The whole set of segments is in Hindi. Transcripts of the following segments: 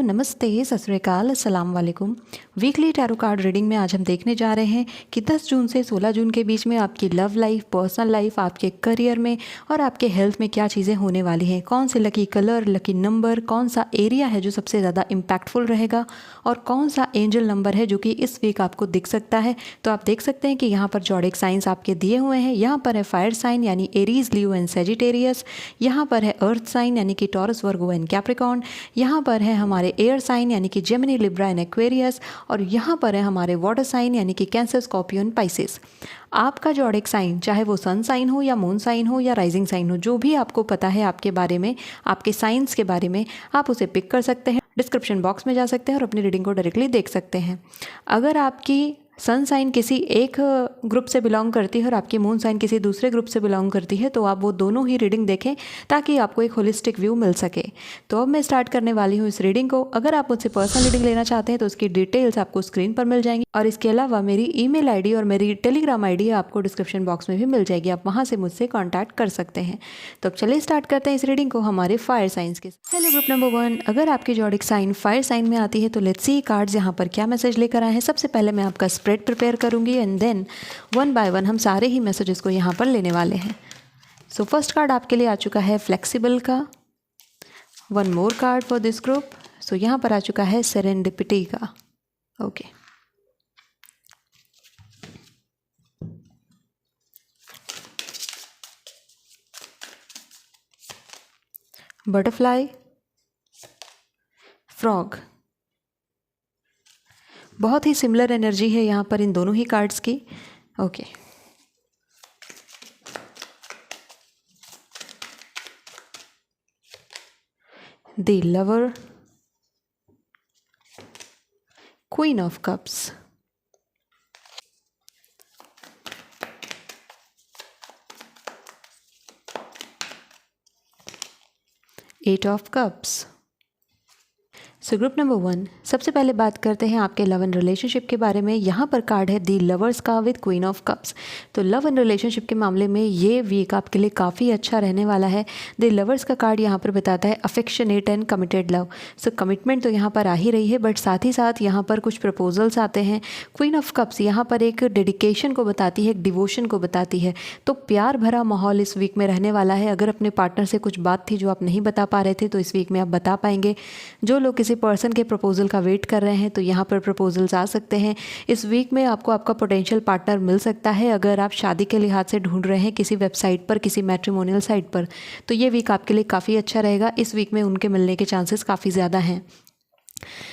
नमस्ते, सत श्री अकाल, अस्सलाम वालेकुम। वीकली टैरो कार्ड रीडिंग में आज हम देखने जा रहे हैं कि 10 जून से 16 जून के बीच में आपकी लव लाइफ, पर्सनल लाइफ, आपके करियर में और आपके हेल्थ में क्या चीज़ें होने वाली हैं। कौन से लकी कलर, लकी नंबर, कौन सा एरिया है जो सबसे ज़्यादा इम्पैक्टफुल रहेगा और कौन सा एंजल नंबर है जो कि इस वीक आपको दिख सकता है। तो आप देख सकते हैं कि यहाँ पर जॉडिक साइंस आपके दिए हुए हैं। यहाँ पर है फायर साइन यानी एरीज, लियो एंड सेजिटेरियस। यहाँ पर है अर्थ साइन यानी कि टॉरस, वर्गो एंड कैप्रिकॉर्न। यहाँ पर है हमारे एयर साइन यानी कि जेमिनी, लिब्रा एंड एक्वेरियस। और यहाँ पर है हमारे वाटर साइन यानी कि कैंसर, स्कॉर्पियो एंड पाइसेस। आपका जॉडिक साइन, चाहे वो सन साइन हो या मून साइन हो या राइजिंग साइन हो, जो भी आपको पता है आपके बारे में, आपके साइंस के बारे में, आप उसे पिक कर सकते हैं। डिस्क्रिप्शन बॉक्स में जा सकते हैं और अपनी रीडिंग को डायरेक्टली देख सकते हैं। अगर आपकी सन साइन किसी एक ग्रुप से बिलोंग करती है और आपकी मून साइन किसी दूसरे ग्रुप से बिलोंग करती है तो आप वो दोनों ही रीडिंग देखें ताकि आपको एक होलिस्टिक व्यू मिल सके। तो अब मैं स्टार्ट करने वाली हूँ इस रीडिंग को। अगर आप मुझसे पर्सनल रीडिंग लेना चाहते हैं तो उसकी डिटेल्स आपको स्क्रीन पर मिल जाएंगी और इसके अलावा मेरी ईमेल आईडी और मेरी टेलीग्राम आईडी आपको डिस्क्रिप्शन बॉक्स में भी मिल जाएगी। आप वहाँ से मुझसे कॉन्टैक्ट कर सकते हैं। तो अब चलिए स्टार्ट करते हैं इस रीडिंग को हमारे फायर साइंस के। हेलो ग्रुप नंबर 1, अगर आपकी जॉडिक साइन फायर साइन में आती है तो लेट्स सी कार्ड्स यहाँ पर क्या मैसेज लेकर आए हैं। सबसे पहले मैं आपका स्प्रेड प्रिपेयर करूँगी and then one by one हम सारे ही मैसेजेस को यहाँ पर लेने वाले हैं। सो फर्स्ट कार्ड आपके लिए आ चुका है फ्लेक्सिबल का। One more card for this group. So यहाँ पर आ चुका है सेरेंडिपिटी का। Okay, butterfly, frog. बहुत ही सिमिलर एनर्जी है यहाँ पर इन दोनों ही कार्ड्स की। Okay, the lover, queen of cups, eight of cups. So group number 1, सबसे पहले बात करते हैं आपके लव एंड रिलेशनशिप के बारे में। यहाँ पर कार्ड है दी लवर्स का विद क्वीन ऑफ कप्स। तो लव एंड रिलेशनशिप के मामले में ये वीक आपके लिए काफ़ी अच्छा रहने वाला है। दी लवर्स का कार्ड यहाँ पर बताता है affectionate and committed love. So commitment तो यहाँ पर आ ही रही है बट साथ ही साथ यहाँ पर कुछ प्रपोजल्स आते हैं। क्वीन ऑफ कप्स यहाँ पर एक डेडिकेशन को बताती है, एक डिवोशन को बताती है। तो प्यार भरा माहौल इस वीक में रहने वाला है। अगर अपने पार्टनर से कुछ बात थी जो आप नहीं बता पा रहे थे तो इस वीक में आप बता पाएंगे। जो लोग किसी पर्सन के प्रपोजल का वेट कर रहे हैं तो यहाँ पर प्रपोजल्स आ सकते हैं। इस वीक में आपको आपका पोटेंशियल पार्टनर मिल सकता है। अगर आप शादी के लिहाज से ढूंढ रहे हैं किसी वेबसाइट पर, किसी मैट्रिमोनियल साइट पर, तो ये वीक आपके लिए काफ़ी अच्छा रहेगा। इस वीक में उनके मिलने के चांसेस काफ़ी ज़्यादा हैं।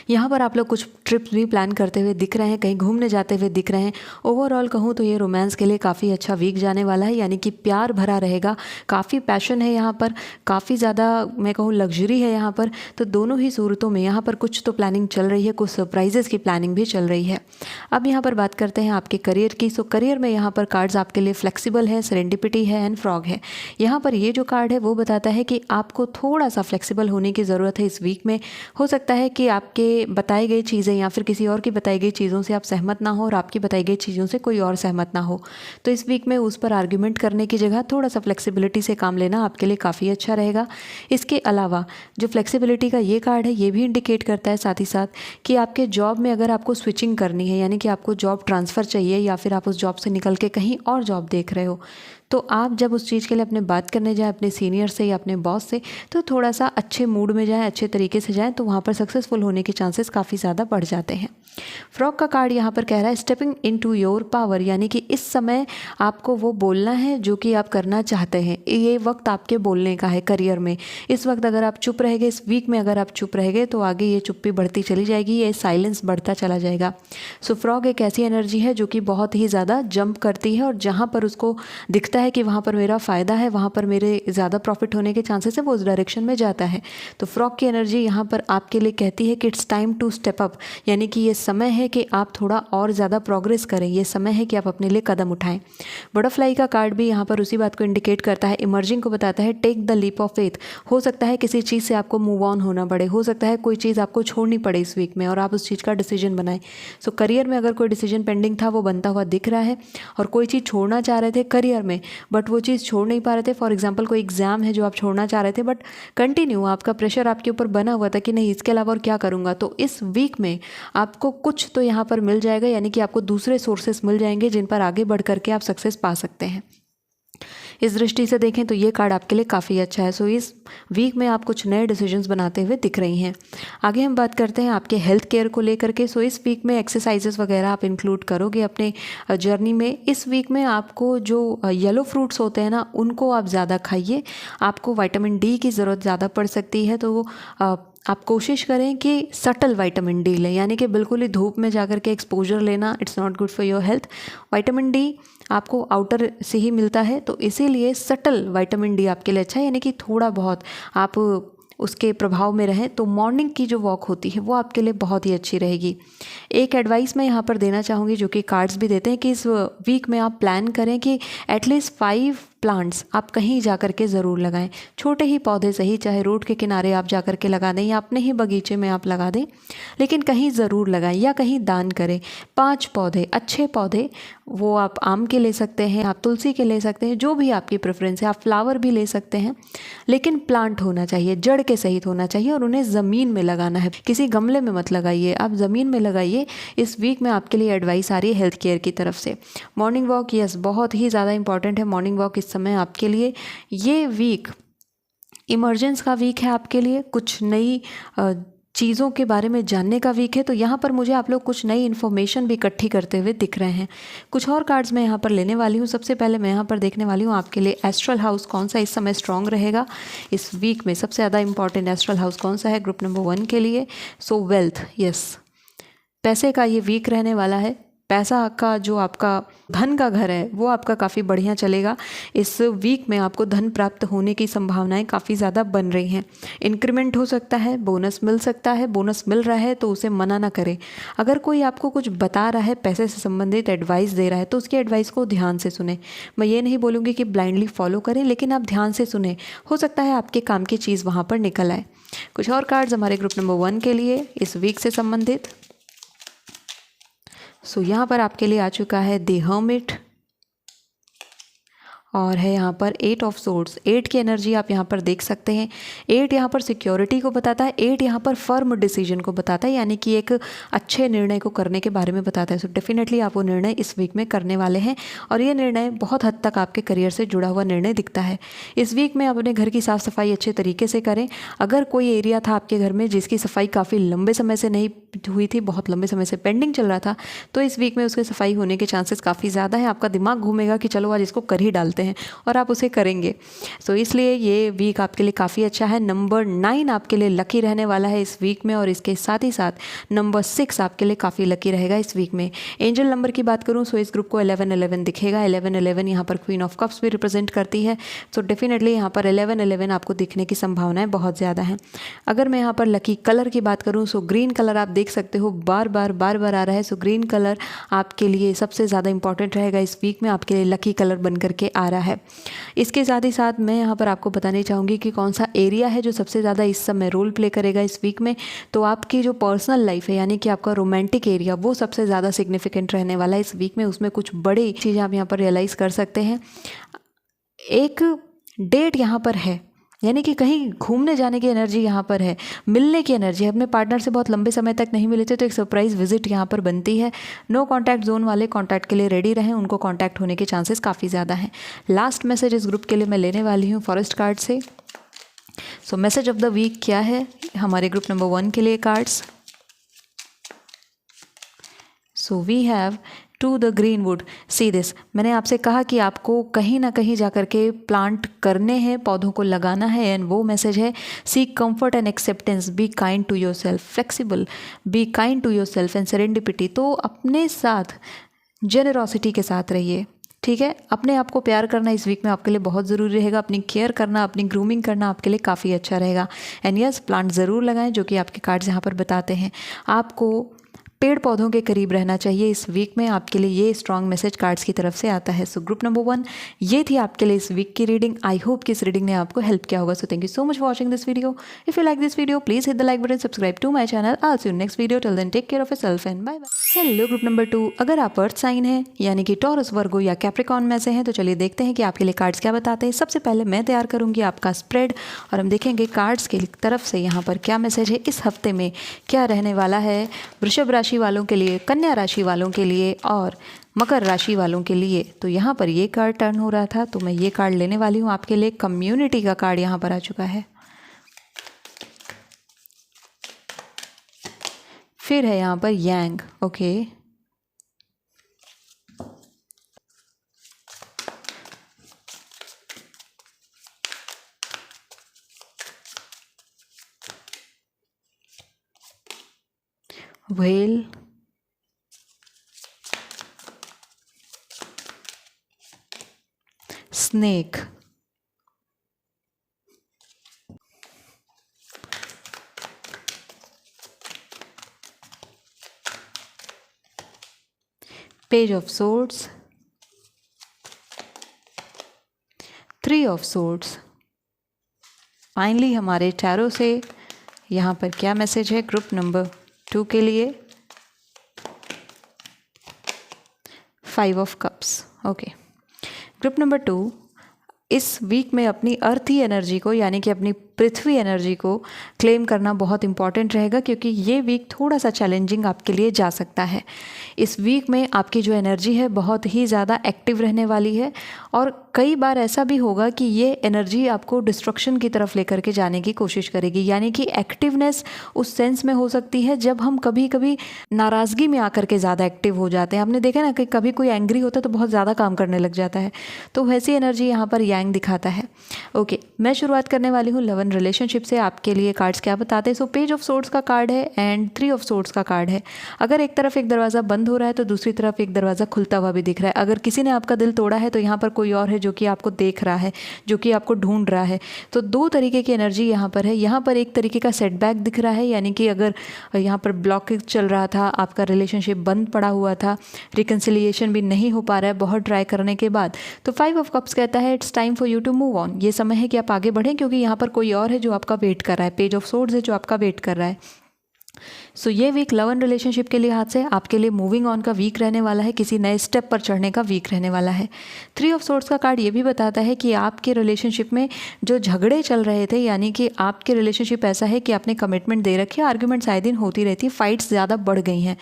यहाँ पर आप लोग कुछ ट्रिप्स भी प्लान करते हुए दिख रहे हैं, कहीं घूमने जाते हुए दिख रहे हैं। ओवरऑल कहूँ तो ये रोमांस के लिए काफ़ी अच्छा वीक जाने वाला है, यानी कि प्यार भरा रहेगा। काफ़ी पैशन है यहाँ पर, काफ़ी ज़्यादा मैं कहूँ लग्जरी है यहाँ पर। तो दोनों ही सूरतों में यहाँ पर कुछ तो प्लानिंग चल रही है, कुछ सरप्राइजेस की प्लानिंग भी चल रही है। अब यहाँ पर बात करते हैं आपके करियर की। सो करियर में यहाँ पर कार्ड्स आपके लिए फ्लेक्सिबल है, सेरेंडिपिटी है एंड फ्रॉग है। यहाँ पर ये जो कार्ड है वो बताता है कि आपको थोड़ा सा फ्लेक्सिबल होने की ज़रूरत है इस वीक में। हो सकता है कि आपके बताई गई चीज़ें या फिर किसी और की बताई गई चीज़ों से आप सहमत ना हो और आपकी बताई गई चीज़ों से कोई और सहमत ना हो। तो इस वीक में उस पर आर्ग्यूमेंट करने की जगह थोड़ा सा फ्लेक्सिबिलिटी से काम लेना आपके लिए काफ़ी अच्छा रहेगा। इसके अलावा जो फ्लेक्सिबिलिटी का ये कार्ड है ये भी इंडिकेट करता है साथ ही साथ कि आपके जॉब में अगर आपको स्विचिंग करनी है, यानी कि आपको जॉब ट्रांसफ़र चाहिए या फिर आप उस जॉब से निकल के कहीं और जॉब देख रहे हो, तो आप जब उस चीज़ के लिए अपने बात करने जाएँ अपने सीनियर से या अपने बॉस से, तो थोड़ा सा अच्छे मूड में जाएँ, अच्छे तरीके से जाएँ, तो वहाँ पर सक्सेसफुल होने के चांसेस काफ़ी ज़्यादा बढ़ जाते हैं। फ्रॉग का कार्ड यहाँ पर कह रहा है स्टेपिंग इनटू योर पावर, यानी कि इस समय आपको वो बोलना है जो कि आप करना चाहते हैं। ये वक्त आपके बोलने का है करियर में। इस वक्त अगर आप चुप रह गए, इस वीक में अगर आप चुप रह गए तो आगे ये चुप्पी बढ़ती चली जाएगी, ये साइलेंस बढ़ता चला जाएगा। सो फ्रॉग एक ऐसी एनर्जी है जो कि बहुत ही ज़्यादा जंप करती है और जहाँ पर उसको दिखता है कि वहाँ पर मेरा फ़ायदा है, वहाँ पर मेरे ज़्यादा प्रॉफिट होने के चांसेस है, वो उस डायरेक्शन में जाता है। तो फ्रॉग की एनर्जी यहाँ पर आपके लिए कहती है कि it's time to step up, यानी कि ये समय है कि आप थोड़ा और ज़्यादा प्रोग्रेस करें, ये समय है कि आप अपने लिए कदम उठाएं। बटरफ्लाई का कार्ड भी यहाँ पर उसी बात को इंडिकेट करता है, इमर्जिंग को बताता है take the leap of faith. हो सकता है किसी चीज़ से आपको मूव ऑन होना पड़े, हो सकता है कोई चीज़ आपको छोड़नी पड़े इस वीक में और आप उस चीज़ का डिसीजन बनाएं। सो करियर में अगर कोई डिसीजन पेंडिंग था वो बनता हुआ दिख रहा है और कोई चीज़ छोड़ना चाह रहे थे करियर में, बट वो चीज़ छोड़ नहीं पा रहे थे। फॉर एग्जांपल कोई एग्ज़ाम है जो आप छोड़ना चाह रहे थे, बट कंटिन्यू आपका प्रेशर आपके ऊपर बना हुआ था कि नहीं इसके अलावा और क्या करूँगा, तो इस वीक में आपको कुछ तो यहाँ पर मिल जाएगा, यानी कि आपको दूसरे सोर्सेस मिल जाएंगे जिन पर आगे बढ़ करके आप सक्सेस पा सकते हैं। इस दृष्टि से देखें तो ये कार्ड आपके लिए काफ़ी अच्छा है। सो इस वीक में आप कुछ नए डिसीजंस बनाते हुए दिख रही हैं। आगे हम बात करते हैं आपके हेल्थ केयर को लेकर के। सो इस वीक में एक्सरसाइजेस वगैरह आप इंक्लूड करोगे अपने जर्नी में। इस वीक में आपको जो येलो फ्रूट्स होते हैं ना, उनको आप ज़्यादा खाइए। आपको विटामिन डी की ज़रूरत ज़्यादा पड़ सकती है, तो आप कोशिश करें कि सटल विटामिन डी लें, यानी कि बिल्कुल ही धूप में जाकर के एक्सपोजर लेना it's not good for your health. Vitamin D आपको आउटर से ही मिलता है, तो इसीलिए सटल विटामिन डी आपके लिए अच्छा है, यानी कि थोड़ा बहुत आप उसके प्रभाव में रहें। तो मॉर्निंग की जो वॉक होती है वो आपके लिए बहुत ही अच्छी रहेगी। एक एडवाइस मैं यहाँ पर देना चाहूँगी जो कि कार्ड्स भी देते हैं कि इस वीक में आप प्लान करें कि एटलीस्ट 5 प्लांट्स आप कहीं जा कर के ज़रूर लगाएं। छोटे ही पौधे सही, चाहे रोड के किनारे आप जा कर के लगा दें या अपने ही बगीचे में आप लगा दें, लेकिन कहीं ज़रूर लगाएं या कहीं दान करें। 5 पौधे, अच्छे पौधे, वो आप आम के ले सकते हैं, आप तुलसी के ले सकते हैं, जो भी आपकी प्रेफरेंस है। आप फ्लावर भी ले सकते हैं, लेकिन प्लांट होना चाहिए, जड़ के सहित होना चाहिए, और उन्हें ज़मीन में लगाना है। किसी गमले में मत लगाइए, आप ज़मीन में लगाइए। इस वीक में आपके लिए एडवाइस आ रही है हेल्थ केयर की तरफ से। मॉर्निंग वॉक, यस, बहुत ही ज़्यादा इंपॉर्टेंट है मॉर्निंग वॉक इस समय आपके लिए। ये वीक इमरजेंस का वीक है आपके लिए, कुछ नई चीज़ों के बारे में जानने का वीक है। तो यहाँ पर मुझे आप लोग कुछ नई इन्फॉर्मेशन भी इकट्ठी करते हुए दिख रहे हैं। कुछ और कार्ड्स मैं यहाँ पर लेने वाली हूँ। सबसे पहले मैं यहाँ पर देखने वाली हूँ आपके लिए एस्ट्रल हाउस कौन सा इस समय स्ट्रॉन्ग रहेगा। इस वीक में सबसे ज़्यादा इंपॉर्टेंट एस्ट्रल हाउस कौन सा है ग्रुप नंबर 1 के लिए। सो वेल्थ, यस, पैसे का ये वीक रहने वाला है। पैसा का जो आपका धन का घर है वो आपका काफ़ी बढ़िया चलेगा। इस वीक में आपको धन प्राप्त होने की संभावनाएं काफ़ी ज़्यादा बन रही हैं। इंक्रीमेंट हो सकता है, बोनस मिल सकता है। बोनस मिल रहा है तो उसे मना ना करें। अगर कोई आपको कुछ बता रहा है, पैसे से संबंधित एडवाइस दे रहा है, तो उसकी एडवाइस को ध्यान से सुने। मैं ये नहीं बोलूँगी कि ब्लाइंडली फॉलो करें, लेकिन आप ध्यान से सुने, हो सकता है आपके काम की चीज़ वहाँ पर निकल आए। कुछ और कार्ड्स हमारे ग्रुप नंबर 1 के लिए इस वीक से संबंधित। सो यहाँ पर आपके लिए आ चुका है द हर्मिट, और है यहाँ पर 8 ऑफ सोर्ड्स। 8 की एनर्जी आप यहाँ पर देख सकते हैं। 8 यहाँ पर सिक्योरिटी को बताता है। 8 यहाँ पर फर्म डिसीजन को बताता है, यानी कि एक अच्छे निर्णय को करने के बारे में बताता है। सो डेफिनेटली आप वो निर्णय इस वीक में करने वाले हैं, और ये निर्णय बहुत हद तक आपके करियर से जुड़ा हुआ निर्णय दिखता है। इस वीक में आप अपने घर की साफ़ सफाई अच्छे तरीके से करें। अगर कोई एरिया था आपके घर में जिसकी सफाई काफ़ी लंबे समय से नहीं हुई थी, बहुत लंबे समय से पेंडिंग चल रहा था, तो इस वीक में उसकी सफाई होने के चांसेस काफ़ी ज़्यादा हैं। आपका दिमाग घूमेगा कि चलो आज इसको कर ही डालते हैं, और आप उसे करेंगे। सो इसलिए ये वीक आपके लिए काफ़ी अच्छा है। नंबर 9 आपके लिए लकी रहने वाला है इस वीक में, और इसके साथ ही साथ नंबर 6 आपके लिए काफ़ी लकी रहेगा इस वीक में। एंजल नंबर की बात करूँ सो इस ग्रुप को 1111 दिखेगा। 1111 यहाँ पर क्वीन ऑफ कप्स भी रिप्रेजेंट करती है। सो डेफिनेटली यहाँ पर 1111 आपको दिखने की संभावनाएं बहुत ज़्यादा हैं। अगर मैं यहाँ पर लकी कलर की बात करूँ सो ग्रीन कलर आप देख सकते हो बार बार आ रहा है। सो ग्रीन कलर आपके लिए सबसे ज़्यादा इंपॉर्टेंट रहेगा इस वीक में, आपके लिए लकी कलर बन करके आ रहा है। इसके साथ ही साथ मैं यहाँ पर आपको बताना चाहूँगी कि कौन सा एरिया है जो सबसे ज़्यादा इस समय रोल प्ले करेगा इस वीक में। तो आपकी जो पर्सनल लाइफ है, यानी कि आपका रोमांटिक एरिया, वो सबसे ज़्यादा सिग्निफिकेंट रहने वाला है इस वीक में। उसमें कुछ बड़ी चीज़ें आप यहाँ पर रियलाइज़ कर सकते हैं। एक डेट यहाँ पर है, यानी कि कहीं घूमने जाने की एनर्जी यहाँ पर है, मिलने की एनर्जी है। अपने पार्टनर से बहुत लंबे समय तक नहीं मिले थे, तो एक सरप्राइज़ विजिट यहाँ पर बनती है। नो कॉन्टैक्ट जोन वाले कॉन्टैक्ट के लिए रेडी रहें, उनको कॉन्टैक्ट होने के चांसेस काफ़ी ज़्यादा हैं। लास्ट मैसेज इस ग्रुप के लिए मैं लेने वाली हूँ फॉरेस्ट कार्ड से। So message of the week क्या है हमारे ग्रुप नंबर 1 के लिए cards. So we have two the Greenwood, see this. मैंने आपसे कहा कि आपको कहीं ना कहीं जा कर के प्लांट करने हैं, पौधों को लगाना है, एंड वो मैसेज है seek comfort and acceptance, be kind to yourself, flexible, be kind to yourself and serendipity. तो अपने साथ जेनरॉसिटी के साथ रहिए, ठीक है। अपने आप को प्यार करना इस वीक में आपके लिए बहुत ज़रूरी रहेगा। अपनी केयर करना, अपनी ग्रूमिंग करना आपके लिए काफ़ी अच्छा रहेगा। एंड यस, प्लांट ज़रूर लगाएं, जो कि आपके कार्ड्स यहाँ पर बताते हैं। आपको पेड़ पौधों के करीब रहना चाहिए। इस वीक में आपके लिए ये स्ट्रॉन्ग मैसेज कार्ड्स की तरफ से आता है। सो ग्रुप नंबर 1 ये थी आपके लिए इस वीक की रीडिंग। आई होप कि इस रीडिंग ने आपको हेल्प किया होगा। So thank you so much for watching this video. If you like this video please hit the like button, subscribe to my channel. I will see you next video. Till then take care of yourself and bye bye. Hello group number 2, अगर आप अर्थ साइन है यानी कि टॉरस, वर्गो या कैप्रिकॉर्न में से हैं तो चलिए देखते हैं कि आपके लिए कार्ड्स क्या बताते हैं। सबसे पहले मैं तैयार करूंगी आपका स्प्रेड और हम देखेंगे कार्ड्स की तरफ से यहाँ पर क्या मैसेज है, इस हफ्ते में क्या रहने वाला है वृषभ राशि वालों के लिए, कन्या राशि वालों के लिए और मकर राशि वालों के लिए। तो यहाँ पर ये कार्ड टर्न हो रहा था तो मैं ये कार्ड लेने वाली हूँ आपके लिए। कम्युनिटी का कार्ड यहाँ पर आ चुका है। फिर है यहाँ पर yang, okay. Whale, snake, page of swords, 3 of swords. Finally हमारे टैरो से यहाँ पर क्या मैसेज है ग्रुप नंबर 2 के लिए, 5 of cups, okay. Group number 2 इस वीक में अपनी अर्थी एनर्जी को यानी कि अपनी पृथ्वी एनर्जी को क्लेम करना बहुत इंपॉर्टेंट रहेगा, क्योंकि ये वीक थोड़ा सा चैलेंजिंग आपके लिए जा सकता है। इस वीक में आपकी जो एनर्जी है बहुत ही ज़्यादा एक्टिव रहने वाली है और कई बार ऐसा भी होगा कि ये एनर्जी आपको डिस्ट्रक्शन की तरफ लेकर के जाने की कोशिश करेगी। यानी कि एक्टिवनेस उस सेंस में हो सकती है जब हम कभी कभी नाराज़गी में आकर के ज़्यादा एक्टिव हो जाते हैं। आपने देखा ना कि कभी कोई एंग्री होता है तो बहुत ज़्यादा काम करने लग जाता है, तो वैसी एनर्जी यहाँ पर यांग दिखाता है। ओके, मैं शुरुआत करने वाली हूँ लव एंड रिलेशनशिप से। आपके लिए कार्ड्स क्या बताते हैं। सो पेज ऑफ सोर्ड्स का कार्ड है एंड 3 ऑफ सोर्ड्स का कार्ड है। अगर एक तरफ एक दरवाज़ा बंद हो रहा है तो दूसरी तरफ एक दरवाज़ा खुलता हुआ भी दिख रहा है। अगर किसी ने आपका दिल तोड़ा है तो यहाँ पर कोई और है जो कि आपको देख रहा है, जो कि आपको ढूंढ रहा है। तो 2 तरीके की एनर्जी यहाँ पर है। यहाँ पर एक तरीके का सेटबैक दिख रहा है, यानी कि अगर यहाँ पर ब्लॉकेज चल रहा था, आपका रिलेशनशिप बंद पड़ा हुआ था, रिकन्सिलिएशन भी नहीं हो पा रहा है बहुत ट्राई करने के बाद, तो 5 ऑफ कप्स कहता है it's time for you to move on. ये समय है कि आप आगे बढ़ें, क्योंकि यहाँ पर कोई और है जो आपका वेट कर रहा है। पेज ऑफ सोर्ड्स है जो आपका वेट कर रहा है। सो ये वीक लव एंड रिलेशनशिप के लिहाज से आपके लिए मूविंग ऑन का वीक रहने वाला है, किसी नए स्टेप पर चढ़ने का वीक रहने वाला है। 3 ऑफ सोर्ड्स का कार्ड ये भी बताता है कि आपके रिलेशनशिप में जो झगड़े चल रहे थे, यानी कि आपके रिलेशनशिप ऐसा है कि आपने कमिटमेंट दे रखी है, आर्ग्यूमेंट्स आए दिन होती रहती है, फाइट्स ज़्यादा बढ़ गई हैं,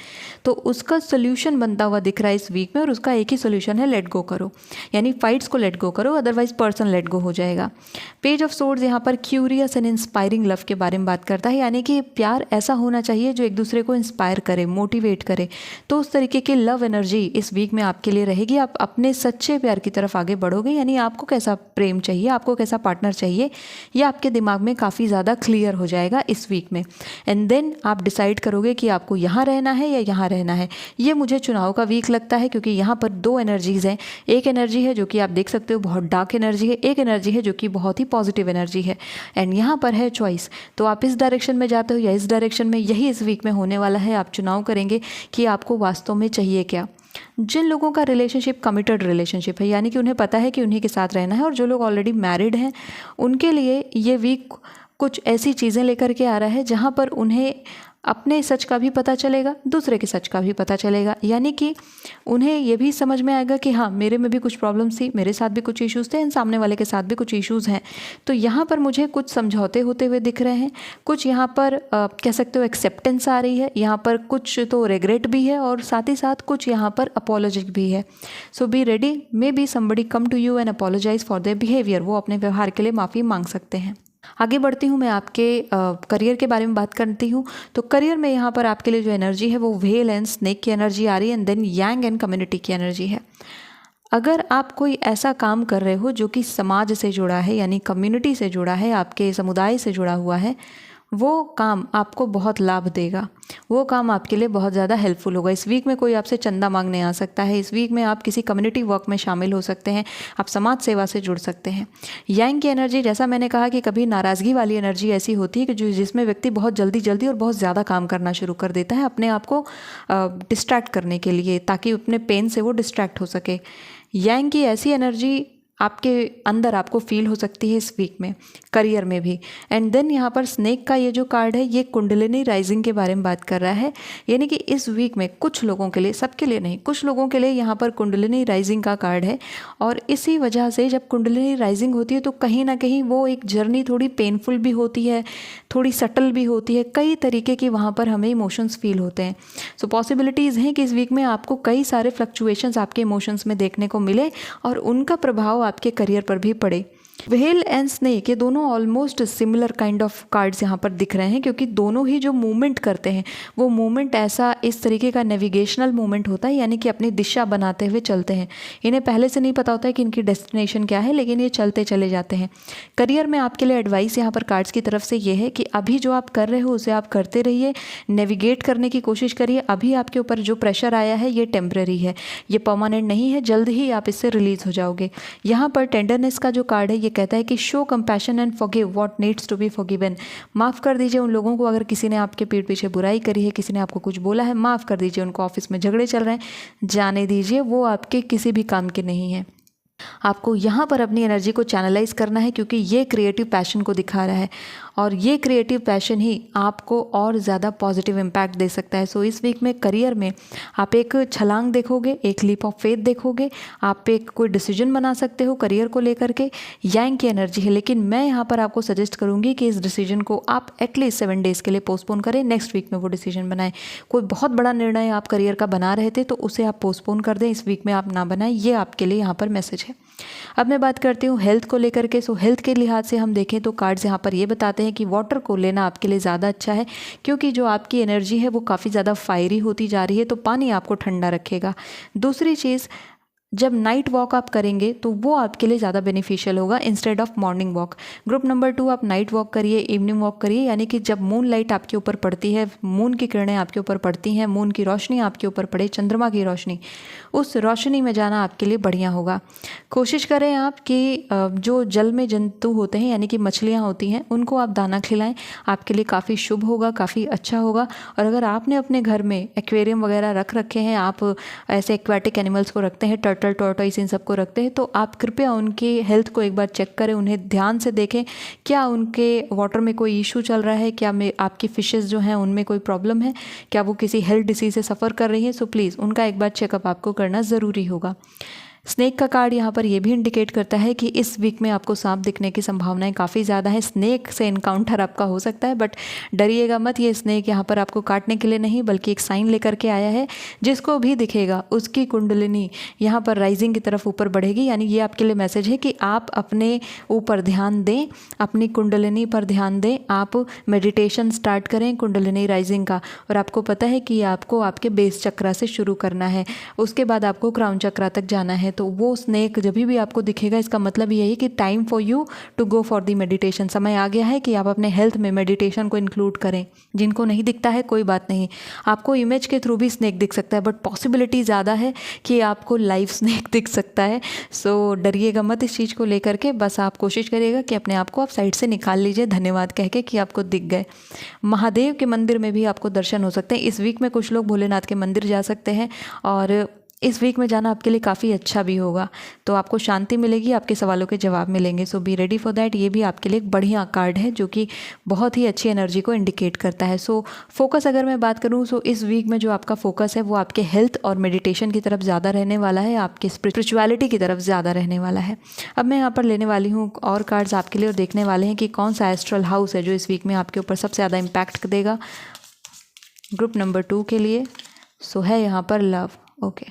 तो उसका सोल्यूशन बनता हुआ दिख रहा है इस वीक में। और उसका एक ही सोल्यूशन है, लेट गो करो, यानी फाइट्स को लेट गो करो, अदरवाइज पर्सन लेट गो हो जाएगा। पेज ऑफ सोर्ड्स यहाँ पर क्यूरियस एंड इंस्पायरिंग लव के बारे में बात करता है, यानी कि प्यार ऐसा होना चाहिए जो एक दूसरे को इंस्पायर करे, मोटिवेट करे। तो उस तरीके की लव एनर्जी इस वीक में आपके लिए रहेगी। आप अपने सच्चे प्यार की तरफ आगे बढ़ोगे, यानी आपको कैसा प्रेम चाहिए, आपको कैसा पार्टनर चाहिए, ये आपके दिमाग में काफ़ी ज़्यादा क्लियर हो जाएगा इस वीक में। एंड देन आप डिसाइड करोगे कि आपको यहाँ रहना है या यहाँ रहना है। ये मुझे चुनाव का वीक लगता है, क्योंकि यहाँ पर 2 एनर्जीज़ हैं। एक एनर्जी है जो कि आप देख सकते हो बहुत डार्क एनर्जी है, एक एनर्जी है जो कि बहुत ही पॉजिटिव एनर्जी है। एंड यहाँ पर है चॉइस, तो आप इस डायरेक्शन में जाते हो या इस डायरेक्शन में, यही इस वीक में होने वाला है। आप चुनाव करेंगे कि आपको वास्तव में चाहिए क्या। जिन लोगों का रिलेशनशिप कमिटेड रिलेशनशिप है, यानी कि उन्हें पता है कि उन्हीं के साथ रहना है, और जो लोग ऑलरेडी मैरिड हैं उनके लिए ये वीक कुछ ऐसी चीज़ें लेकर के आ रहा है जहाँ पर उन्हें अपने सच का भी पता चलेगा, दूसरे के सच का भी पता चलेगा। यानी कि उन्हें ये भी समझ में आएगा कि हाँ, मेरे में भी कुछ प्रॉब्लम्स थी, मेरे साथ भी कुछ इश्यूज़ थे, इन सामने वाले के साथ भी कुछ इश्यूज़ हैं। तो यहाँ पर मुझे कुछ समझौते होते हुए दिख रहे हैं, कुछ यहाँ पर कह सकते हो एक्सेप्टेंस आ रही है, यहाँ पर कुछ तो रिग्रेट भी है और साथ ही साथ कुछ यहाँ पर अपॉलोजी भी है। So be ready, maybe somebody come to you and apologise for their behaviour. वो अपने व्यवहार के लिए माफ़ी मांग सकते हैं। आगे बढ़ती हूँ, मैं आपके करियर के बारे में बात करती हूँ। तो करियर में यहाँ पर आपके लिए जो एनर्जी है वो व्हेल एंड स्नेक की एनर्जी आ रही है, and then yang and community की एनर्जी है। अगर आप कोई ऐसा काम कर रहे हो जो कि समाज से जुड़ा है, यानी कम्युनिटी से जुड़ा है, आपके समुदाय से जुड़ा हुआ है, वो काम आपको बहुत लाभ देगा, वो काम आपके लिए बहुत ज़्यादा हेल्पफुल होगा। इस वीक में कोई आपसे चंदा मांगने आ सकता है, इस वीक में आप किसी कम्युनिटी वर्क में शामिल हो सकते हैं, आप समाज सेवा से जुड़ सकते हैं। यांग की एनर्जी, जैसा मैंने कहा कि कभी नाराज़गी वाली एनर्जी ऐसी होती है कि जिसमें व्यक्ति बहुत जल्दी जल्दी और बहुत ज़्यादा काम करना शुरू कर देता है अपने आप को डिस्ट्रैक्ट करने के लिए, ताकि अपने पेन से वो डिस्ट्रैक्ट हो सके। यांग की ऐसी एनर्जी आपके अंदर आपको फील हो सकती है इस वीक में, करियर में भी। एंड देन यहाँ पर स्नेक का ये जो कार्ड है, ये कुंडलिनी राइजिंग के बारे में बात कर रहा है, यानी कि इस वीक में कुछ लोगों के लिए, सबके लिए नहीं, कुछ लोगों के लिए यहाँ पर कुंडलिनी राइजिंग का कार्ड है। और इसी वजह से जब कुंडलिनी राइजिंग होती है तो कहीं ना कहीं वो एक जर्नी थोड़ी पेनफुल भी होती है, थोड़ी सटल भी होती है, कई तरीके की वहाँ पर हमें इमोशंस फील होते हैं। सो पॉसिबिलिटीज़ हैं कि इस वीक में आपको कई सारे फ्लक्चुएशंस आपके इमोशंस में देखने को मिले और उनका प्रभाव आपके करियर पर भी पड़े। व्हेल एंड स्नेक, ये दोनों almost similar kind of cards यहाँ पर दिख रहे हैं, क्योंकि दोनों ही जो मूवमेंट करते हैं वो मूवमेंट ऐसा इस तरीके का नेविगेशनल मूवमेंट होता है, यानी कि अपनी दिशा बनाते हुए चलते हैं। इन्हें पहले से नहीं पता होता है कि इनकी डेस्टिनेशन क्या है, लेकिन ये चलते चले जाते हैं। करियर में आपके लिए एडवाइस यहाँ पर कार्ड्स की तरफ से ये है कि अभी जो आप कर रहे हो उसे आप करते रहिए, नेविगेट करने की कोशिश करिए। अभी आपके ऊपर जो प्रेशर आया है ये टेम्पररी है, ये परमानेंट नहीं है, जल्द ही आप इससे रिलीज हो जाओगे। यहाँ पर टेंडरनेस का जो कार्ड है ये कहता है कि show compassion and forgive what needs to be forgiven. माफ़ कर दीजिए उन लोगों को, अगर किसी ने आपके पीठ पीछे बुराई करी है, किसी ने आपको कुछ बोला है, माफ़ कर दीजिए उनको। ऑफिस में झगड़े चल रहे हैं, जाने दीजिए, वो आपके किसी भी काम के नहीं है। आपको यहाँ पर अपनी एनर्जी को चैनलाइज करना है, क्योंकि ये क्रिएटिव पैशन को दिखा रहा है और ये क्रिएटिव पैशन ही आपको और ज़्यादा पॉजिटिव इम्पैक्ट दे सकता है। सो इस वीक में करियर में आप एक छलांग देखोगे, एक लीप ऑफ फेथ देखोगे, आप एक कोई डिसीजन बना सकते हो करियर को लेकर के। यांग की एनर्जी है, लेकिन मैं यहाँ पर आपको सजेस्ट करूँगी कि इस डिसीजन को आप एटलीस्ट 7 डेज़ के लिए पोस्टपोन करें, नेक्स्ट वीक में वो डिसीजन बनाएं। कोई बहुत बड़ा निर्णय आप करियर का बना रहे थे तो उसे आप पोस्टपोन कर दें, इस वीक में आप ना बनाएं, ये आपके लिए यहाँ पर मैसेज है। अब मैं बात करती हूँ हेल्थ को लेकर के। सो हेल्थ के लिहाज से हम देखें तो कार्ड्स यहाँ पर ये बताते हैं कि वाटर को लेना आपके लिए ज़्यादा अच्छा है, क्योंकि जो आपकी एनर्जी है वो काफ़ी ज़्यादा फायरी होती जा रही है, तो पानी आपको ठंडा रखेगा। दूसरी चीज़, जब नाइट वॉक आप करेंगे तो वो आपके लिए ज़्यादा बेनिफिशियल होगा instead of morning walk. Group number 2, आप नाइट वॉक करिए, इवनिंग वॉक करिए, यानी कि जब मून लाइट आपके ऊपर पड़ती है, मून की किरणें आपके ऊपर पड़ती हैं, मून की रोशनी आपके ऊपर पड़े, चंद्रमा की रोशनी, उस रोशनी में जाना आपके लिए बढ़िया होगा। कोशिश करें आप कि जो जल में जंतु होते हैं, यानी कि मछलियाँ होती हैं, उनको आप दाना खिलाएं, आपके लिए काफ़ी शुभ होगा, काफ़ी अच्छा होगा। और अगर आपने अपने घर में एक्वेरियम वगैरह रख रखे हैं, आप ऐसे एक्वाटिक एनिमल्स को रखते हैं, टर्टल, टॉर्टोइस, इन सबको रखते हैं, तो आप कृपया उनकी हेल्थ को एक बार चेक करें, उन्हें ध्यान से देखें, क्या उनके वाटर में कोई इशू चल रहा है, क्या आपकी फिशेस जो हैं उनमें कोई प्रॉब्लम है, क्या वो किसी हेल्थ डिसीज से सफ़र कर रही है। सो प्लीज़ उनका एक बार चेकअप आपको करना ज़रूरी होगा। स्नेक का कार्ड यहाँ पर यह भी इंडिकेट करता है कि इस वीक में आपको सांप दिखने की संभावनाएं काफ़ी ज़्यादा है। स्नेक से इनकाउंटर आपका हो सकता है, बट डरिएगा मत, ये स्नेक यहाँ पर आपको काटने के लिए नहीं बल्कि एक साइन लेकर के आया है। जिसको भी दिखेगा उसकी कुंडलिनी यहाँ पर राइजिंग की तरफ ऊपर बढ़ेगी, यानी ये आपके लिए मैसेज है कि आप अपने ऊपर ध्यान दें, अपनी कुंडलिनी पर ध्यान दें, आप मेडिटेशन स्टार्ट करें कुंडलिनी राइजिंग का। और आपको पता है कि आपको आपके बेस चक्रा से शुरू करना है, उसके बाद आपको क्राउन चक्रा तक जाना है। तो वो स्नेक जब भी आपको दिखेगा, इसका मतलब यही कि time for you to go for the meditation, समय आ गया है कि आप अपने हेल्थ में मेडिटेशन को इंक्लूड करें। जिनको नहीं दिखता है कोई बात नहीं, आपको इमेज के थ्रू भी स्नेक दिख सकता है, बट पॉसिबिलिटी ज़्यादा है कि आपको लाइव स्नेक दिख सकता है। सो डरिएगा मत इस चीज़ को लेकर के, बस आप कोशिश करिएगा कि अपने आप को आप साइड से निकाल लीजिए धन्यवाद कह के कि आपको दिख गए। महादेव के मंदिर में भी आपको दर्शन हो सकते हैं। इस वीक में कुछ लोग भोलेनाथ के मंदिर जा सकते हैं और इस वीक में जाना आपके लिए काफ़ी अच्छा भी होगा, तो आपको शांति मिलेगी, आपके सवालों के जवाब मिलेंगे। सो बी रेडी फॉर दैट। ये भी आपके लिए एक बढ़िया कार्ड है जो कि बहुत ही अच्छी एनर्जी को इंडिकेट करता है। सो फोकस अगर मैं बात करूँ, सो इस वीक में जो आपका फोकस है वो आपके हेल्थ और मेडिटेशन की तरफ ज़्यादा रहने वाला है, आपकी स्पिरिचुअलिटी की तरफ ज़्यादा रहने वाला है। अब मैं यहाँ पर लेने वाली हूँ और कार्ड्स आपके लिए और देखने वाले हैं कि कौन सा एस्ट्रल हाउस है जो इस वीक में आपके ऊपर सबसे ज़्यादा इम्पैक्ट देगा। ग्रुप नंबर 2 के लिए सो है यहाँ पर लव। ओके,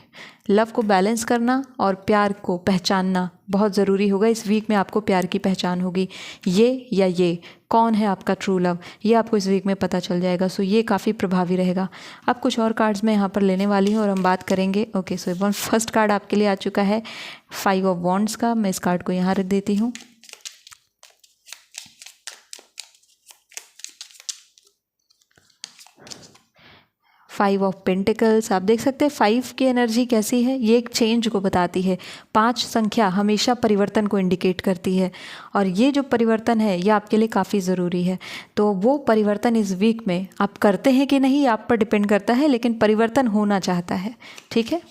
लव को बैलेंस करना और प्यार को पहचानना बहुत ज़रूरी होगा। इस वीक में आपको प्यार की पहचान होगी, ये या ये कौन है आपका ट्रू लव, ये आपको इस वीक में पता चल जाएगा। सो ये काफ़ी प्रभावी रहेगा। अब कुछ और कार्ड्स मैं यहाँ पर लेने वाली हूँ और हम बात करेंगे। ओके, सो फर्स्ट कार्ड आपके लिए आ चुका है 5 ऑफ वॉन्ड्स का। मैं इस कार्ड को यहाँ रख देती हूँ। फाइव ऑफ पेंटिकल्स, आप देख सकते हैं 5 की एनर्जी कैसी है, ये एक चेंज को बताती है। 5 संख्या हमेशा परिवर्तन को इंडिकेट करती है और ये जो परिवर्तन है ये आपके लिए काफ़ी ज़रूरी है। तो वो परिवर्तन इस वीक में आप करते हैं कि नहीं आप पर डिपेंड करता है, लेकिन परिवर्तन होना चाहता है, ठीक है।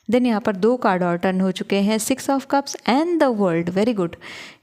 देन यहाँ पर 2 कार्ड और टर्न हो चुके हैं, 6 of cups and the world, very good.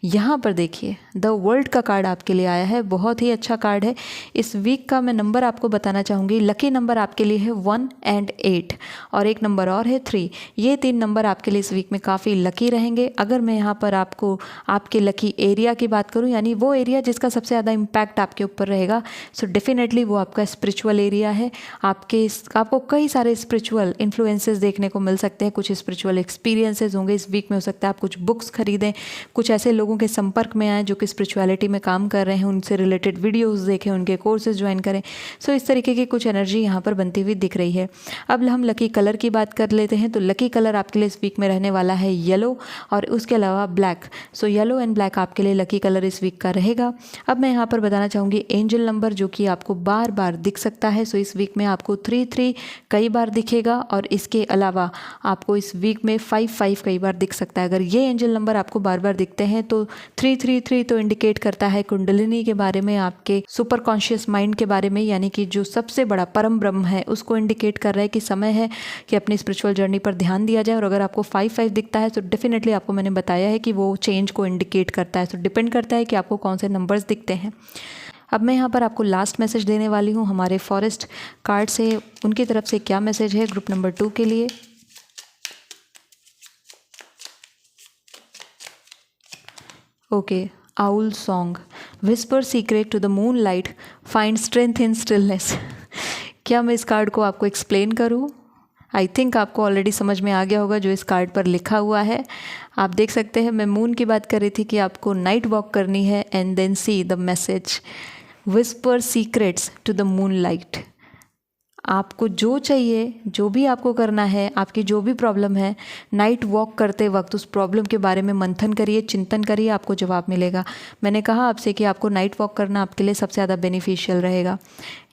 यहाँ पर देखिए द वर्ल्ड का कार्ड आपके लिए आया है, बहुत ही अच्छा कार्ड है। इस वीक का मैं नंबर आपको बताना चाहूँगी, लकी नंबर आपके लिए है 1 and 8 और एक नंबर और है 3। ये 3 नंबर आपके लिए इस वीक में काफ़ी लकी रहेंगे। अगर मैं यहाँ पर आपको आपके लकी एरिया की बात करूँ, यानी वो एरिया जिसका सबसे ज़्यादा इम्पैक्ट आपके ऊपर रहेगा, सो डेफिनेटली वो आपका स्पिरिचुअल एरिया है। आपको कई सारे स्पिरिचुअल इन्फ्लुएंसेस देखने को मिल सकते हैं, कुछ स्पिरिचुअल एक्सपीरियंसेस होंगे इस वीक में। हो सकता है आप कुछ बुक्स खरीदें, कुछ ऐसे लोगों के संपर्क में आए जो कि स्पिरिचुअलिटी में काम कर रहे हैं, उनसे रिलेटेड वीडियोस देखें, उनके कोर्सेज ज्वाइन करें। सो इस तरीके की कुछ एनर्जी यहाँ पर बनती हुई दिख रही है। अब हम लकी कलर की बात कर लेते हैं। तो लकी कलर आपके लिए इस वीक में रहने वाला है येलो और उसके अलावा black. So yellow and black आपके लिए लकी कलर इस वीक का रहेगा। अब मैं यहाँ पर बताना चाहूँगी एंजल नंबर जो कि आपको बार बार दिख सकता है। सो इस वीक में आपको 3 कई बार दिखेगा और इसके अलावा आपको इस वीक में 5 कई बार दिख सकता है। अगर ये एंजल नंबर आपको बार बार दिखते हैं तो 3 तो इंडिकेट करता है कुंडलिनी के बारे में, आपके सुपर कॉन्शियस माइंड के बारे में, यानी कि जो सबसे बड़ा परम ब्रह्म है उसको इंडिकेट कर रहा है कि समय है कि अपनी स्पिरिचुअल जर्नी पर ध्यान दिया जाए। और अगर आपको 5 दिखता है तो डेफिनेटली आपको मैंने बताया है कि वो चेंज को इंडिकेट करता है। तो डिपेंड करता है कि आपको कौन से नंबर्स दिखते हैं। अब मैं यहाँ पर आपको लास्ट मैसेज देने वाली हूँ हमारे फॉरेस्ट कार्ड से, उनकी तरफ से क्या मैसेज है ग्रुप नंबर 2 के लिए। Okay, owl song, whisper secret to the moonlight, find strength in stillness. क्या मैं इस कार्ड को आपको एक्सप्लेन करूँ? आई थिंक आपको ऑलरेडी समझ में आ गया होगा जो इस कार्ड पर लिखा हुआ है। आप देख सकते हैं मैं मून की बात कर रही थी कि आपको नाइट वॉक करनी है and then see the message whisper secrets to the moonlight. आपको जो चाहिए, जो भी आपको करना है, आपकी जो भी प्रॉब्लम है, नाइट वॉक करते वक्त उस प्रॉब्लम के बारे में मंथन करिए, चिंतन करिए, आपको जवाब मिलेगा। मैंने कहा आपसे कि आपको नाइट वॉक करना आपके लिए सबसे ज़्यादा बेनिफिशियल रहेगा।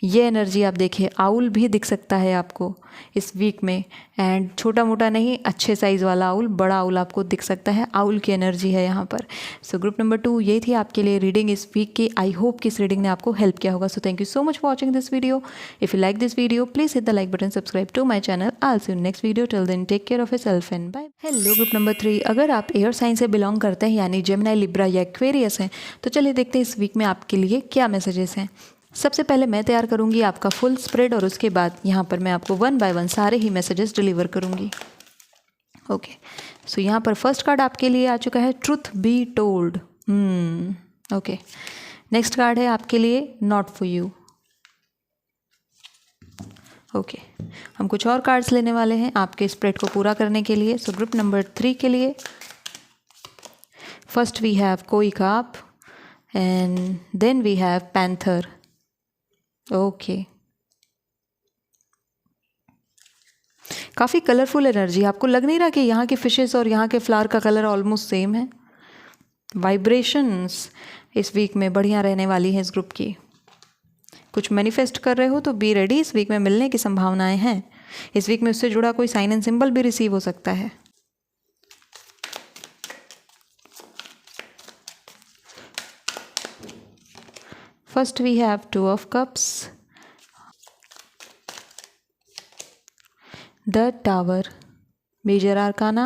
ये एनर्जी आप देखिए, आउल भी दिख सकता है आपको इस वीक में, एंड छोटा मोटा नहीं, अच्छे साइज़ वाला आउल, बड़ा आउल आपको दिख सकता है। आउल की एनर्जी है यहाँ पर। सो ग्रुप नंबर 2 ये थी आपके लिए रीडिंग इस वीक की। आई होप कि इस रीडिंग ने आपको हेल्प किया होगा। So thank you so much for watching this video. If you like this video please hit the like button, subscribe to my channel. I see you next video. Till then take care of yourself and bye. Hello group number 3, अगर आप एयर साइन से बिलोंग करते हैं यानी जेमिनी, लिब्रा या एक्वेरियस हैं, तो चलिए देखते हैं इस वीक में आपके लिए क्या मैसेजेस हैं। सबसे पहले मैं तैयार करूंगी आपका फुल स्प्रेड और उसके बाद यहाँ पर मैं आपको 1 by 1 सारे ही मैसेजेस डिलीवर करूंगी। ओके, सो यहाँ पर फर्स्ट कार्ड आपके लिए आ चुका है truth be told. Okay, next card है आपके लिए नॉट फॉर यू। ओके, हम कुछ और कार्ड्स लेने वाले हैं आपके स्प्रेड को पूरा करने के लिए। सो ग्रुप नंबर 3 के लिए first we have koi carp and then we have panther. Okay, काफ़ी कलरफुल एनर्जी। आपको लग नहीं रहा कि यहाँ के फिशेस और यहाँ के फ्लावर का कलर ऑलमोस्ट सेम है? वाइब्रेशंस इस वीक में बढ़िया रहने वाली है इस ग्रुप की। कुछ मैनिफेस्ट कर रहे हो तो बी रेडी, इस वीक में मिलने की संभावनाएं हैं। इस वीक में उससे जुड़ा कोई साइन एंड सिंबल भी रिसीव हो सकता है। First we have 2 of cups, the tower, major arcana.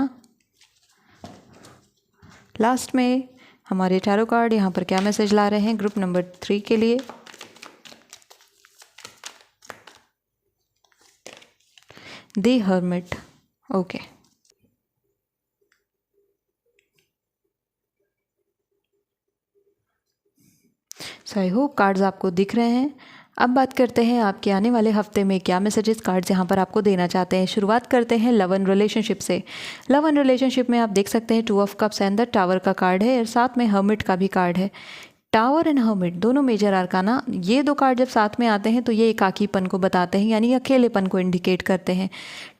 Last में हमारे टैरो कार्ड यहाँ पर क्या मैसेज ला रहे हैं ग्रुप नंबर 3 के लिए। The hermit. Okay, so I hope cards आपको दिख रहे हैं। अब बात करते हैं आपके आने वाले हफ्ते में क्या मैसेजेस कार्ड्स यहाँ पर आपको देना चाहते हैं। शुरुआत करते हैं लव एंड रिलेशनशिप से। लव एंड रिलेशनशिप में आप देख सकते हैं 2 of cups and the tower का कार्ड है और साथ में हर्मिट का भी कार्ड है। टावर एंड हर्मिट दोनों मेजर आर्काना, ये 2 कार्ड जब साथ में आते हैं तो ये एकाकीपन को बताते हैं, यानी अकेलेपन को इंडिकेट करते हैं।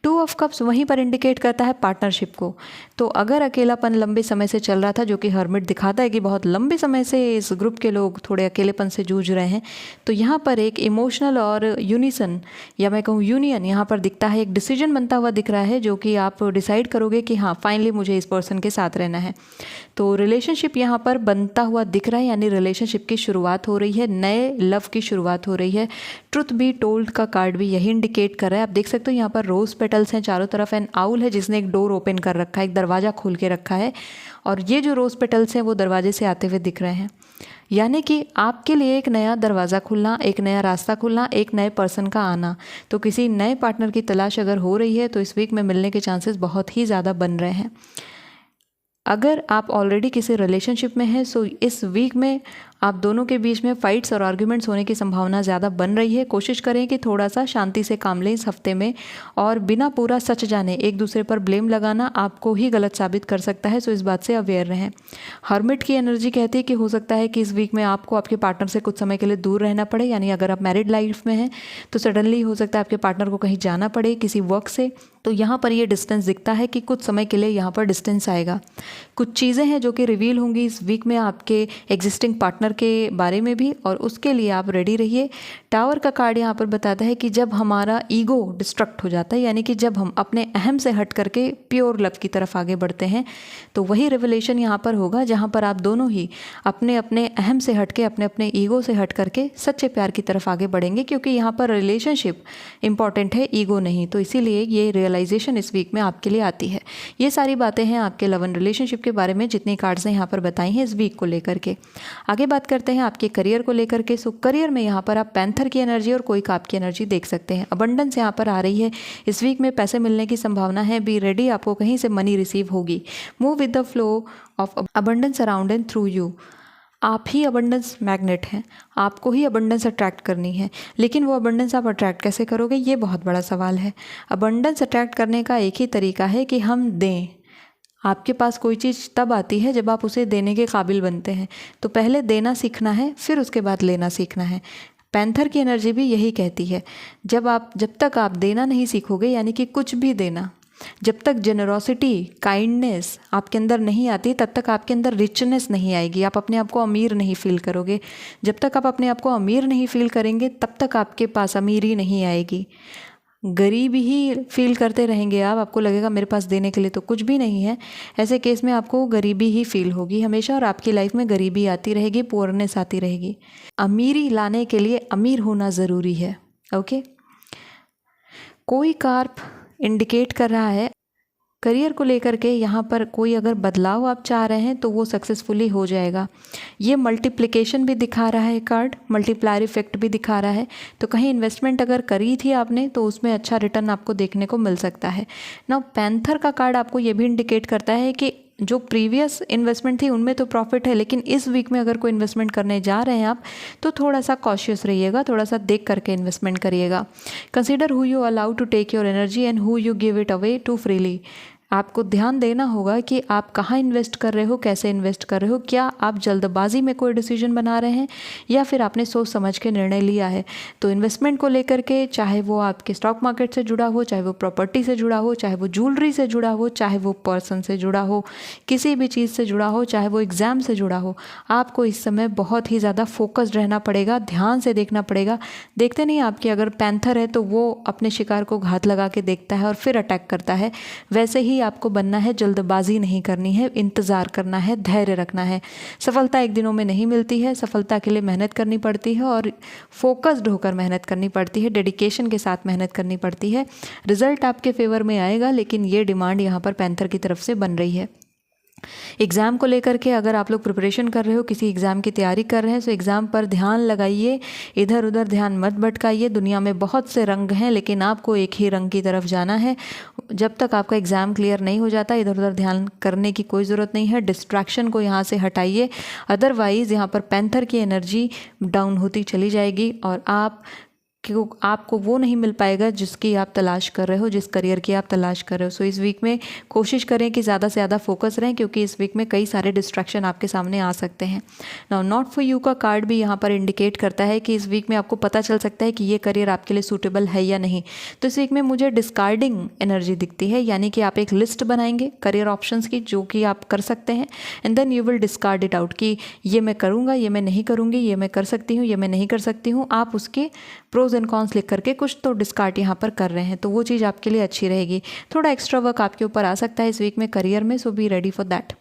टू ऑफ कप्स वहीं पर इंडिकेट करता है पार्टनरशिप को। तो अगर अकेलापन लंबे समय से चल रहा था, जो कि हर्मिट दिखाता है कि बहुत लंबे समय से इस ग्रुप के लोग थोड़े अकेलेपन से जूझ रहे हैं, तो यहाँ पर एक इमोशनल और यूनिसन या मैं कहूँ यूनियन यहाँ पर दिखता है, एक डिसीजन बनता हुआ दिख रहा है, जो कि आप डिसाइड करोगे कि हाँ फाइनली मुझे इस पर्सन के साथ रहना है। तो रिलेशनशिप यहाँ पर बनता हुआ दिख रहा है, यानी रिलेशनशिप की शुरुआत हो रही है, नए लव की शुरुआत हो रही है। ट्रुथ बी टोल्ड का कार्ड भी यही इंडिकेट कर रहा है। आप देख सकते हो यहाँ पर रोज पेटल्स हैं चारों तरफ, एंड आउल है जिसने एक डोर ओपन कर रखा है, एक दरवाज़ा खोल के रखा है, और ये जो रोज पेटल्स हैं वो दरवाजे से आते हुए दिख रहे हैं। यानी कि आपके लिए एक नया दरवाज़ा खुलना, एक नया रास्ता खुलना, एक नए पर्सन का आना। तो किसी नए पार्टनर की तलाश अगर हो रही है तो इस वीक में मिलने के चांसेस बहुत ही ज़्यादा बन रहे हैं। अगर आप ऑलरेडी किसी रिलेशनशिप में हैं, सो इस वीक में आप दोनों के बीच में फाइट्स और आर्ग्यूमेंट्स होने की संभावना ज़्यादा बन रही है। कोशिश करें कि थोड़ा सा शांति से काम लें इस हफ्ते में, और बिना पूरा सच जाने एक दूसरे पर ब्लेम लगाना आपको ही गलत साबित कर सकता है, सो इस बात से अवेयर रहें। हर्मिट की एनर्जी कहती है कि हो सकता है कि इस वीक में आपको आपके पार्टनर से कुछ समय के लिए दूर रहना पड़े, यानी अगर आप मैरिड लाइफ में हैं तो सडनली हो सकता है आपके पार्टनर को कहीं जाना पड़े किसी वर्क से, तो यहाँ पर ये डिस्टेंस दिखता है कि कुछ समय के लिए यहाँ पर डिस्टेंस आएगा। कुछ चीज़ें हैं जो कि रिवील होंगी इस वीक में आपके एग्जिस्टिंग पार्टनर के बारे में भी, और उसके लिए आप रेडी रहिए। टावर का कार्ड यहाँ पर बताता है कि जब हमारा ईगो डिस्ट्रक्ट हो जाता है, यानी कि जब हम अपने अहम से हट करके प्योर लव की तरफ आगे बढ़ते हैं, तो वही रिवलेशन यहाँ पर होगा जहाँ पर आप दोनों ही अपने अपने अहम से हट के, अपने अपने ईगो से हट करके सच्चे प्यार की तरफ आगे बढ़ेंगे, क्योंकि यहाँ पर रिलेशनशिप इंपॉर्टेंट है, ईगो नहीं। तो इसीलिए ये रियलाइजेशन इस वीक में आपके लिए आती है। ये सारी बातें हैं आपके लव एंड रिलेशनशिप के बारे में, जितनी कार्ड्स ने यहाँ पर बताई हैं इस वीक को लेकर के। आगे बात करते हैं आपके करियर को लेकर के। सो करियर में यहाँ पर आप पैंथर की एनर्जी और कोई काप की एनर्जी देख सकते हैं। अबंडेंस यहाँ पर आ रही है, इस वीक में पैसे मिलने की संभावना है। बी रेडी, आपको कहीं से मनी रिसीव होगी। Move with the flow of abundance around and through you. आप ही अबंडेंस मैग्नेट हैं, आपको ही अबंडेंस अट्रैक्ट करनी है, लेकिन वो अबंडेंस आप अट्रैक्ट कैसे करोगे, ये बहुत बड़ा सवाल है। अबंडेंस अट्रैक्ट करने का एक ही तरीका है कि हम दें। आपके पास कोई चीज़ तब आती है जब आप उसे देने के काबिल बनते हैं। तो पहले देना सीखना है, फिर उसके बाद लेना सीखना है। पैंथर की एनर्जी भी यही कहती है, जब तक आप देना नहीं सीखोगे, यानी कि कुछ भी देना, जब तक जेनरोसिटी, काइंडनेस आपके अंदर नहीं आती, तब तक आपके अंदर रिचनेस नहीं आएगी। आप अपने आप को अमीर नहीं फील करोगे। जब तक आप अपने आप को अमीर नहीं फील करेंगे, तब तक आपके पास अमीरी नहीं आएगी। गरीब ही फील करते रहेंगे आप, आपको लगेगा मेरे पास देने के लिए तो कुछ भी नहीं है। ऐसे केस में आपको गरीबी ही फील होगी हमेशा, और आपकी लाइफ में गरीबी आती रहेगी, पुअरनेस आती रहेगी। अमीरी लाने के लिए अमीर होना ज़रूरी है। ओके, कोई कार्प इंडिकेट कर रहा है करियर को लेकर के, यहाँ पर कोई अगर बदलाव आप चाह रहे हैं तो वो सक्सेसफुली हो जाएगा। ये मल्टीप्लिकेशन भी दिखा रहा है कार्ड, मल्टीप्लायर इफेक्ट भी दिखा रहा है। तो कहीं इन्वेस्टमेंट अगर करी थी आपने तो उसमें अच्छा रिटर्न आपको देखने को मिल सकता है ना। पैंथर का कार्ड आपको ये भी इंडिकेट करता है कि जो प्रीवियस इन्वेस्टमेंट थी उनमें तो प्रॉफिट है, लेकिन इस वीक में अगर कोई इन्वेस्टमेंट करने जा रहे हैं आप, तो थोड़ा सा कॉशियस रहिएगा, थोड़ा सा देख करके इन्वेस्टमेंट करिएगा। Consider who you allow to take your energy and who you give it away too freely. आपको ध्यान देना होगा कि आप कहाँ इन्वेस्ट कर रहे हो, कैसे इन्वेस्ट कर रहे हो। क्या आप जल्दबाजी में कोई डिसीजन बना रहे हैं या फिर आपने सोच समझ के निर्णय लिया है। तो इन्वेस्टमेंट को लेकर के, चाहे वो आपके स्टॉक मार्केट से जुड़ा हो, चाहे वो प्रॉपर्टी से जुड़ा हो, चाहे वो ज्वेलरी से जुड़ा हो, चाहे वो पर्सन से जुड़ा हो, किसी भी चीज़ से जुड़ा हो, चाहे वो एग्ज़ाम से जुड़ा हो, आपको इस समय बहुत ही ज़्यादा फोकस्ड रहना पड़ेगा, ध्यान से देखना पड़ेगा। देखते नहीं आपकी अगर पैंथर है तो वो अपने शिकार को घात लगा के देखता है और फिर अटैक करता है, वैसे ही आपको बनना है। जल्दबाजी नहीं करनी है, इंतज़ार करना है, धैर्य रखना है। सफलता एक दिनों में नहीं मिलती है, सफलता के लिए मेहनत करनी पड़ती है और फोकस्ड होकर मेहनत करनी पड़ती है, डेडिकेशन के साथ मेहनत करनी पड़ती है। रिजल्ट आपके फेवर में आएगा, लेकिन ये डिमांड यहाँ पर पैंथर की तरफ से बन रही है। एग्ज़ाम को लेकर के अगर आप लोग प्रिपरेशन कर रहे हो, किसी एग्ज़ाम की तैयारी कर रहे हैं, तो एग्ज़ाम पर ध्यान लगाइए, इधर उधर ध्यान मत भटकाइए। दुनिया में बहुत से रंग हैं, लेकिन आपको एक ही रंग की तरफ जाना है। जब तक आपका एग्ज़ाम क्लियर नहीं हो जाता, इधर उधर ध्यान करने की कोई ज़रूरत नहीं है। डिस्ट्रैक्शन को यहाँ से हटाइए, अदरवाइज़ यहाँ पर पैंथर की एनर्जी डाउन होती चली जाएगी और आप कि आपको वो नहीं मिल पाएगा जिसकी आप तलाश कर रहे हो, जिस करियर की आप तलाश कर रहे हो। सो इस वीक में कोशिश करें कि ज़्यादा से ज़्यादा फोकस रहें, क्योंकि इस वीक में कई सारे डिस्ट्रैक्शन आपके सामने आ सकते हैं। नाउ नॉट फॉर यू का कार्ड भी यहाँ पर इंडिकेट करता है कि इस वीक में आपको पता चल सकता है कि ये करियर आपके लिए सूटेबल है या नहीं। तो इस वीक में मुझे डिस्कार्डिंग एनर्जी दिखती है, यानी कि आप एक लिस्ट बनाएंगे करियर ऑप्शंस की जो कि आप कर सकते हैं, and then you will discard it out कि ये मैं करूँगा, ये मैं नहीं करूँगी, ये मैं कर सकती हूँ, ये मैं नहीं कर सकती हूँ। आप उसके प्रोज एंड कॉन्स लिख करके कुछ तो डिस्कार्ड यहाँ पर कर रहे हैं, तो वो चीज़ आपके लिए अच्छी रहेगी। थोड़ा एक्स्ट्रा वर्क आपके ऊपर आ सकता है इस वीक में करियर में, सो बी रेडी फॉर दैट।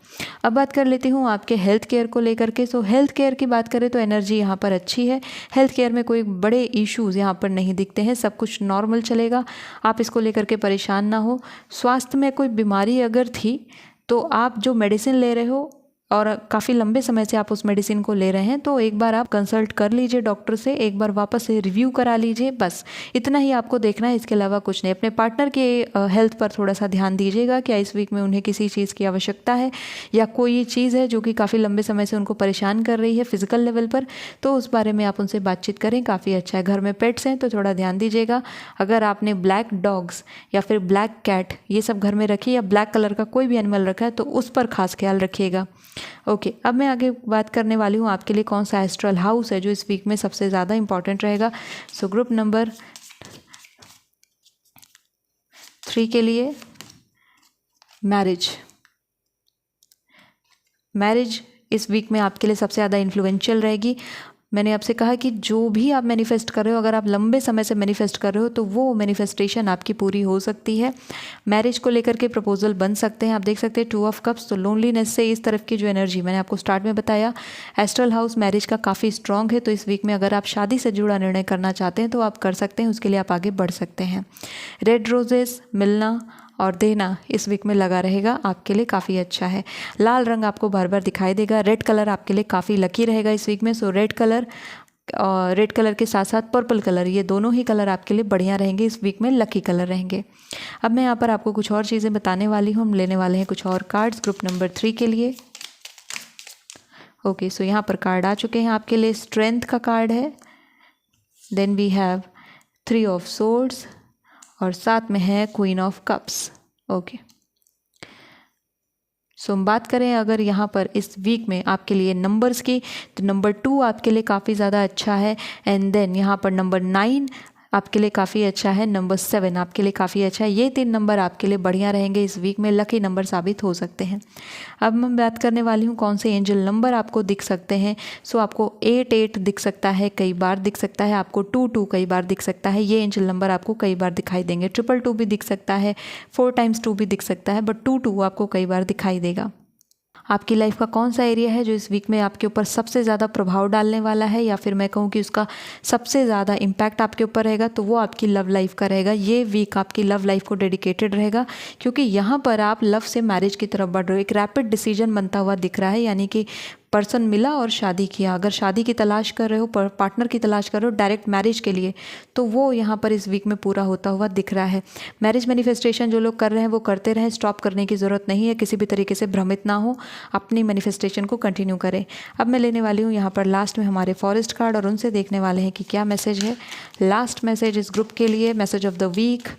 अब बात कर लेती हूँ आपके हेल्थ केयर को लेकर के। सो हेल्थ केयर की बात करें तो एनर्जी यहाँ पर अच्छी है। हेल्थ केयर में कोई बड़े इश्यूज़ यहाँ पर नहीं दिखते हैं, सब कुछ नॉर्मल चलेगा, आप इसको लेकर के परेशान ना हो। स्वास्थ्य में कोई बीमारी अगर थी तो आप जो मेडिसिन ले रहे हो और काफ़ी लंबे समय से आप उस मेडिसिन को ले रहे हैं, तो एक बार आप कंसल्ट कर लीजिए डॉक्टर से, एक बार वापस से रिव्यू करा लीजिए, बस इतना ही आपको देखना है, इसके अलावा कुछ नहीं। अपने पार्टनर के हेल्थ पर थोड़ा सा ध्यान दीजिएगा, क्या इस वीक में उन्हें किसी चीज़ की आवश्यकता है या कोई चीज़ है जो कि काफ़ी लंबे समय से उनको परेशान कर रही है फिजिकल लेवल पर, तो उस बारे में आप उनसे बातचीत करें, काफ़ी अच्छा है। घर में पेट्स हैं तो थोड़ा ध्यान दीजिएगा, अगर आपने ब्लैक डॉग्स या फिर ब्लैक कैट ये सब घर में रखी या ब्लैक कलर का कोई भी एनिमल रखा है तो उस पर खास ख्याल रखिएगा। ओके, अब मैं आगे बात करने वाली हूँ आपके लिए कौन सा एस्ट्रल हाउस है जो इस वीक में सबसे ज़्यादा इंपॉर्टेंट रहेगा। सो ग्रुप नंबर 3 के लिए मैरिज इस वीक में आपके लिए सबसे ज़्यादा इन्फ्लुएंशियल रहेगी। मैंने आपसे कहा कि जो भी आप मैनिफेस्ट कर रहे हो, अगर आप लंबे समय से मैनिफेस्ट कर रहे हो तो वो मैनिफेस्टेशन आपकी पूरी हो सकती है। मैरिज को लेकर के प्रपोजल बन सकते हैं। आप देख सकते हैं 2 ऑफ कप्स, तो लोनलीनेस से इस तरफ की जो एनर्जी मैंने आपको स्टार्ट में बताया, एस्ट्रल हाउस मैरिज का काफ़ी स्ट्रॉन्ग है। तो इस वीक में अगर आप शादी से जुड़ा निर्णय करना चाहते हैं तो आप कर सकते हैं, उसके लिए आप आगे बढ़ सकते हैं। रेड रोजेस मिलना और देना इस वीक में लगा रहेगा, आपके लिए काफ़ी अच्छा है। लाल रंग आपको बार बार दिखाई देगा। रेड कलर आपके लिए काफ़ी लकी रहेगा इस वीक में। सो रेड कलर और रेड कलर के साथ साथ पर्पल कलर, ये दोनों ही कलर आपके लिए बढ़िया रहेंगे, इस वीक में लकी कलर रहेंगे। अब मैं यहाँ पर आपको कुछ और चीज़ें बताने वाली हूँ। हम लेने वाले हैं कुछ और कार्ड्स ग्रुप नंबर 3 के लिए। ओके, सो यहाँ पर कार्ड आ चुके हैं आपके लिए। स्ट्रेंथ का कार्ड है, then we have 3 of swords और साथ में है queen of cups. Okay, so हम बात करें अगर यहाँ पर इस वीक में आपके लिए नंबर्स की, तो नंबर 2 आपके लिए काफ़ी ज़्यादा अच्छा है, एंड देन यहाँ पर नंबर 9 आपके लिए काफ़ी अच्छा है, नंबर 7 आपके लिए काफ़ी अच्छा है। ये 3 नंबर आपके लिए बढ़िया रहेंगे, इस वीक में लकी नंबर साबित हो सकते हैं। अब मैं बात करने वाली हूँ कौन से एंजल नंबर आपको दिख सकते हैं। सो आपको 8 दिख सकता है, कई बार दिख सकता है, आपको 2 कई बार दिख सकता है। ये एंजल नंबर आपको कई बार दिखाई देंगे। 2 भी दिख सकता है, 4 टाइम्स 2 भी दिख सकता है, बट 2 आपको कई बार दिखाई देगा। आपकी लाइफ का कौन सा एरिया है जो इस वीक में आपके ऊपर सबसे ज़्यादा प्रभाव डालने वाला है, या फिर मैं कहूँ कि उसका सबसे ज़्यादा इम्पैक्ट आपके ऊपर रहेगा, तो वो आपकी लव लाइफ का रहेगा। ये वीक आपकी लव लाइफ को डेडिकेटेड रहेगा, क्योंकि यहाँ पर आप लव से मैरिज की तरफ बढ़ रहे हो। एक रैपिड डिसीजन बनता हुआ दिख रहा है, यानी कि पर्सन मिला और शादी किया। अगर शादी की तलाश कर रहे हो, पार्टनर की तलाश कर रहे हो डायरेक्ट मैरिज के लिए, तो वो यहाँ पर इस वीक में पूरा होता हुआ दिख रहा है। मैरिज मैनिफेस्टेशन जो लोग कर रहे हैं वो करते रहें, स्टॉप करने की ज़रूरत नहीं है, किसी भी तरीके से भ्रमित ना हो, अपनी मैनिफेस्टेशन को कंटिन्यू करें। अब मैं लेने वाली हूँ यहाँ पर लास्ट में हमारे फॉरेस्ट कार्ड, और उनसे देखने वाले हैं कि क्या मैसेज है। लास्ट मैसेज इस ग्रुप के लिए, मैसेज ऑफ द वीक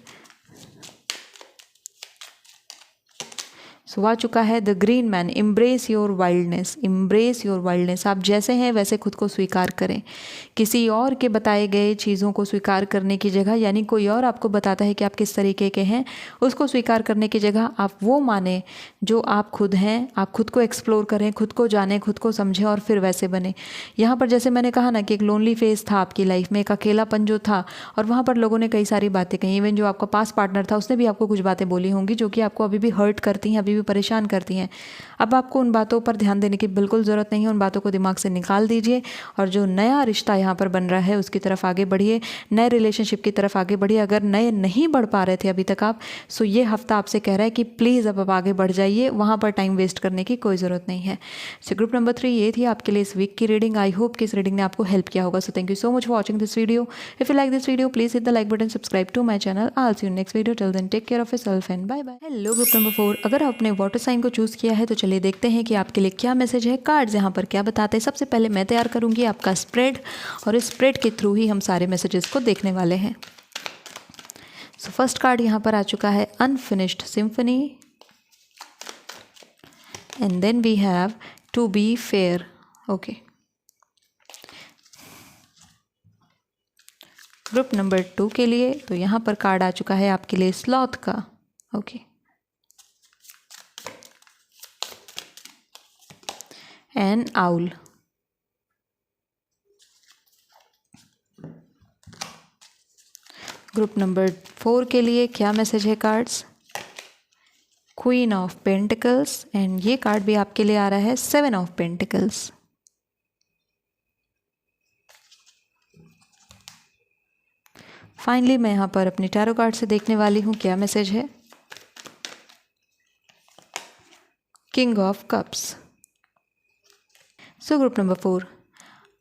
सो आ चुका है। The green man, embrace your wildness, embrace your wildness. आप जैसे हैं वैसे खुद को स्वीकार करें। किसी और के बताए गए चीज़ों को स्वीकार करने की जगह, यानी कोई और आपको बताता है कि आप किस तरीके के हैं, उसको स्वीकार करने की जगह आप वो माने जो आप खुद हैं। आप खुद को एक्सप्लोर करें, खुद को जानें, खुद को समझें और फिर वैसे बने। यहाँ पर जैसे मैंने कहा ना कि एक लोनली फेज था आपकी लाइफ में, एक अकेलापन जो था, और वहाँ पर लोगों ने कई सारी बातें कही। इवन जो आपका पास पार्टनर था उसने भी आपको कुछ बातें बोली होंगी जो कि आपको अभी भी हर्ट करती हैं, अभी परेशान करती हैं। अब आपको उन बातों पर ध्यान देने की बिल्कुल ज़रूरत नहीं है, उन बातों को दिमाग से निकाल दीजिए और जो नया रिश्ता यहाँ पर बन रहा है उसकी तरफ आगे बढ़िए, नए रिलेशनशिप की तरफ आगे बढ़िए। अगर नए नहीं बढ़ पा रहे थे अभी तक आप, सो ये हफ्ता आपसे कह रहा है कि प्लीज़ अब आप आगे बढ़ जाइए, वहाँ पर टाइम वेस्ट करने की कोई ज़रूरत नहीं है। सो ग्रुप नंबर 3 ये थी आपके लिए इस वीक की रीडिंग। आई होप कि इस रीडिंग ने आपको हेल्प किया होगा। So thank you so much for watching this video. If you like this video please hit the like button, subscribe to my channel. I will see you next video. Till then take care of yourself and bye bye. Hello group number 4, अगर आप अपने आपने वाटर साइन को चूज़ किया है तो चलिए देखते हैं कि आपके लिए क्या मैसेज है, कार्ड्स यहाँ पर क्या बताते हैं। सबसे पहले मैं तैयार करूँगी आपका स्प्रेड और इस स्प्रेड के थ्रू ही हम सारे मैसेजेस को देखने वाले हैं। सो फर्स्ट कार्ड यहाँ पर आ चुका है unfinished symphony and then we have to be fair. Okay, group number 2 के लिए तो यहाँ पर कार्ड आ चुका है आपके लिए स्लॉथ का। Okay, N owl. Group number 4 के लिए क्या मैसेज है cards, queen of pentacles and ये कार्ड भी आपके लिए आ रहा है 7 ऑफ पेंटिकल्स। फाइनली मैं यहाँ पर अपनी टैरो कार्ड से देखने वाली हूँ क्या मैसेज है, king of cups. So group number 4,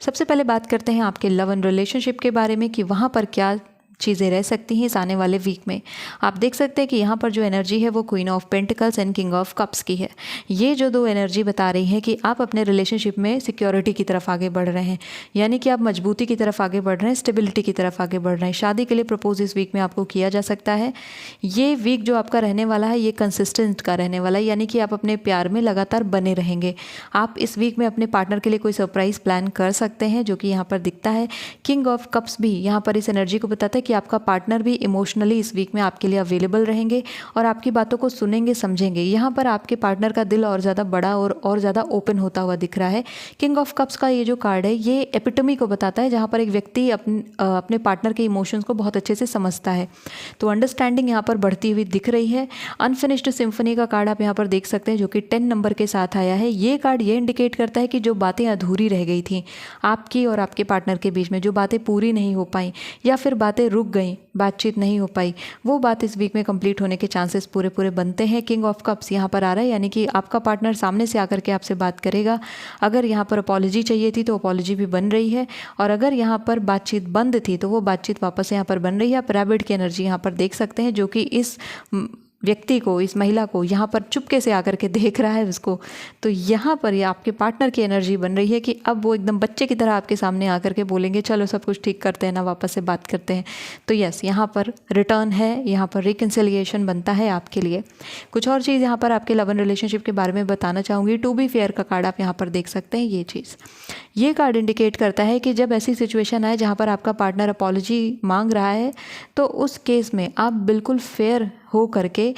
सबसे पहले बात करते हैं आपके लव एंड रिलेशनशिप के बारे में कि वहाँ पर क्या चीज़ें रह सकती हैं इस आने वाले वीक में। आप देख सकते हैं कि यहाँ पर जो एनर्जी है वो queen of pentacles and king of cups की है। ये जो दो एनर्जी बता रही है कि आप अपने रिलेशनशिप में सिक्योरिटी की तरफ आगे बढ़ रहे हैं, यानी कि आप मजबूती की तरफ आगे बढ़ रहे हैं, स्टेबिलिटी की तरफ आगे बढ़ रहे हैं। शादी के लिए प्रपोज इस वीक में आपको किया जा सकता है। ये वीक जो आपका रहने वाला है ये कंसिस्टेंट का रहने वाला है, यानी कि आप अपने प्यार में लगातार बने रहेंगे। आप इस वीक में अपने पार्टनर के लिए कोई सरप्राइज़ प्लान कर सकते हैं जो कि यहाँ पर दिखता है। किंग ऑफ कप्स भी यहाँ पर इस एनर्जी को बताता है कि आपका पार्टनर भी इमोशनली इस वीक में आपके लिए अवेलेबल रहेंगे और आपकी बातों को सुनेंगे, समझेंगे। यहाँ पर आपके पार्टनर का दिल और ज़्यादा बड़ा और ज़्यादा ओपन होता हुआ दिख रहा है। किंग ऑफ कप्स का ये जो कार्ड है ये एपिटमी को बताता है, जहाँ पर एक व्यक्ति अपने पार्टनर के इमोशंस को बहुत अच्छे से समझता है। तो अंडरस्टैंडिंग यहाँ पर बढ़ती हुई दिख रही है। अनफिनिश्ड सिम्फनी का कार्ड आप यहाँ पर देख सकते हैं जो कि 10 नंबर के साथ आया है। ये कार्ड ये इंडिकेट करता है कि जो बातें अधूरी रह गई थी आपकी और आपके पार्टनर के बीच में, जो बातें पूरी नहीं हो पाई या फिर बातें रुक गई, बातचीत नहीं हो पाई, वो बात इस वीक में कंप्लीट होने के चांसेस पूरे बनते हैं। किंग ऑफ कप्स यहाँ पर आ रहा है, यानी कि आपका पार्टनर सामने से आकर के आपसे बात करेगा। अगर यहाँ पर अपॉलॉजी चाहिए थी तो अपॉलॉजी भी बन रही है, और अगर यहाँ पर बातचीत बंद थी तो वो बातचीत वापस यहाँ पर बन रही है। आप रैबिट की एनर्जी यहाँ पर देख सकते हैं जो कि इस व्यक्ति को, इस महिला को यहाँ पर चुपके से आकर के देख रहा है उसको। तो यहाँ पर ये आपके पार्टनर की एनर्जी बन रही है कि अब वो एकदम बच्चे की तरह आपके सामने आकर के बोलेंगे चलो सब कुछ ठीक करते हैं ना, वापस से बात करते हैं। तो यस, यहाँ पर रिटर्न है, यहाँ पर रिकन्सिलिएशन बनता है आपके लिए। कुछ और चीज़ यहाँ पर आपके लव एंड रिलेशनशिप के बारे में बताना चाहूँगी। टू बी फेयर का कार्ड आप यहाँ पर देख सकते हैं। ये चीज़, ये कार्ड इंडिकेट करता है कि जब ऐसी सिचुएशन आए जहाँ पर आपका पार्टनर अपॉलॉजी मांग रहा है तो उस केस में आप बिल्कुल फेयर हो करके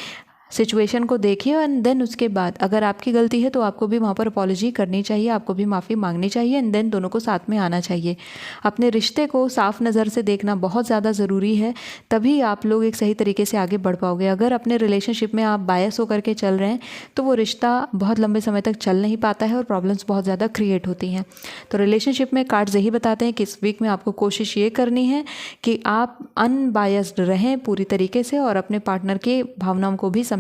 सिचुएशन को देखिए एंड देन उसके बाद अगर आपकी गलती है तो आपको भी वहाँ पर अपॉलॉजी करनी चाहिए, आपको भी माफ़ी मांगनी चाहिए एंड देन दोनों को साथ में आना चाहिए। अपने रिश्ते को साफ नज़र से देखना बहुत ज़्यादा ज़रूरी है, तभी आप लोग एक सही तरीके से आगे बढ़ पाओगे। अगर अपने रिलेशनशिप में आप बायस होकर के चल रहे हैं तो वो रिश्ता बहुत लंबे समय तक चल नहीं पाता है और प्रॉब्लम्स बहुत ज़्यादा क्रिएट होती हैं। तो रिलेशनशिप में कार्ड्स यही बताते हैं कि इस वीक में आपको कोशिश ये करनी है कि आप अनबायस्ड रहें पूरी तरीके से और अपने पार्टनर की भावनाओं को भी समझें।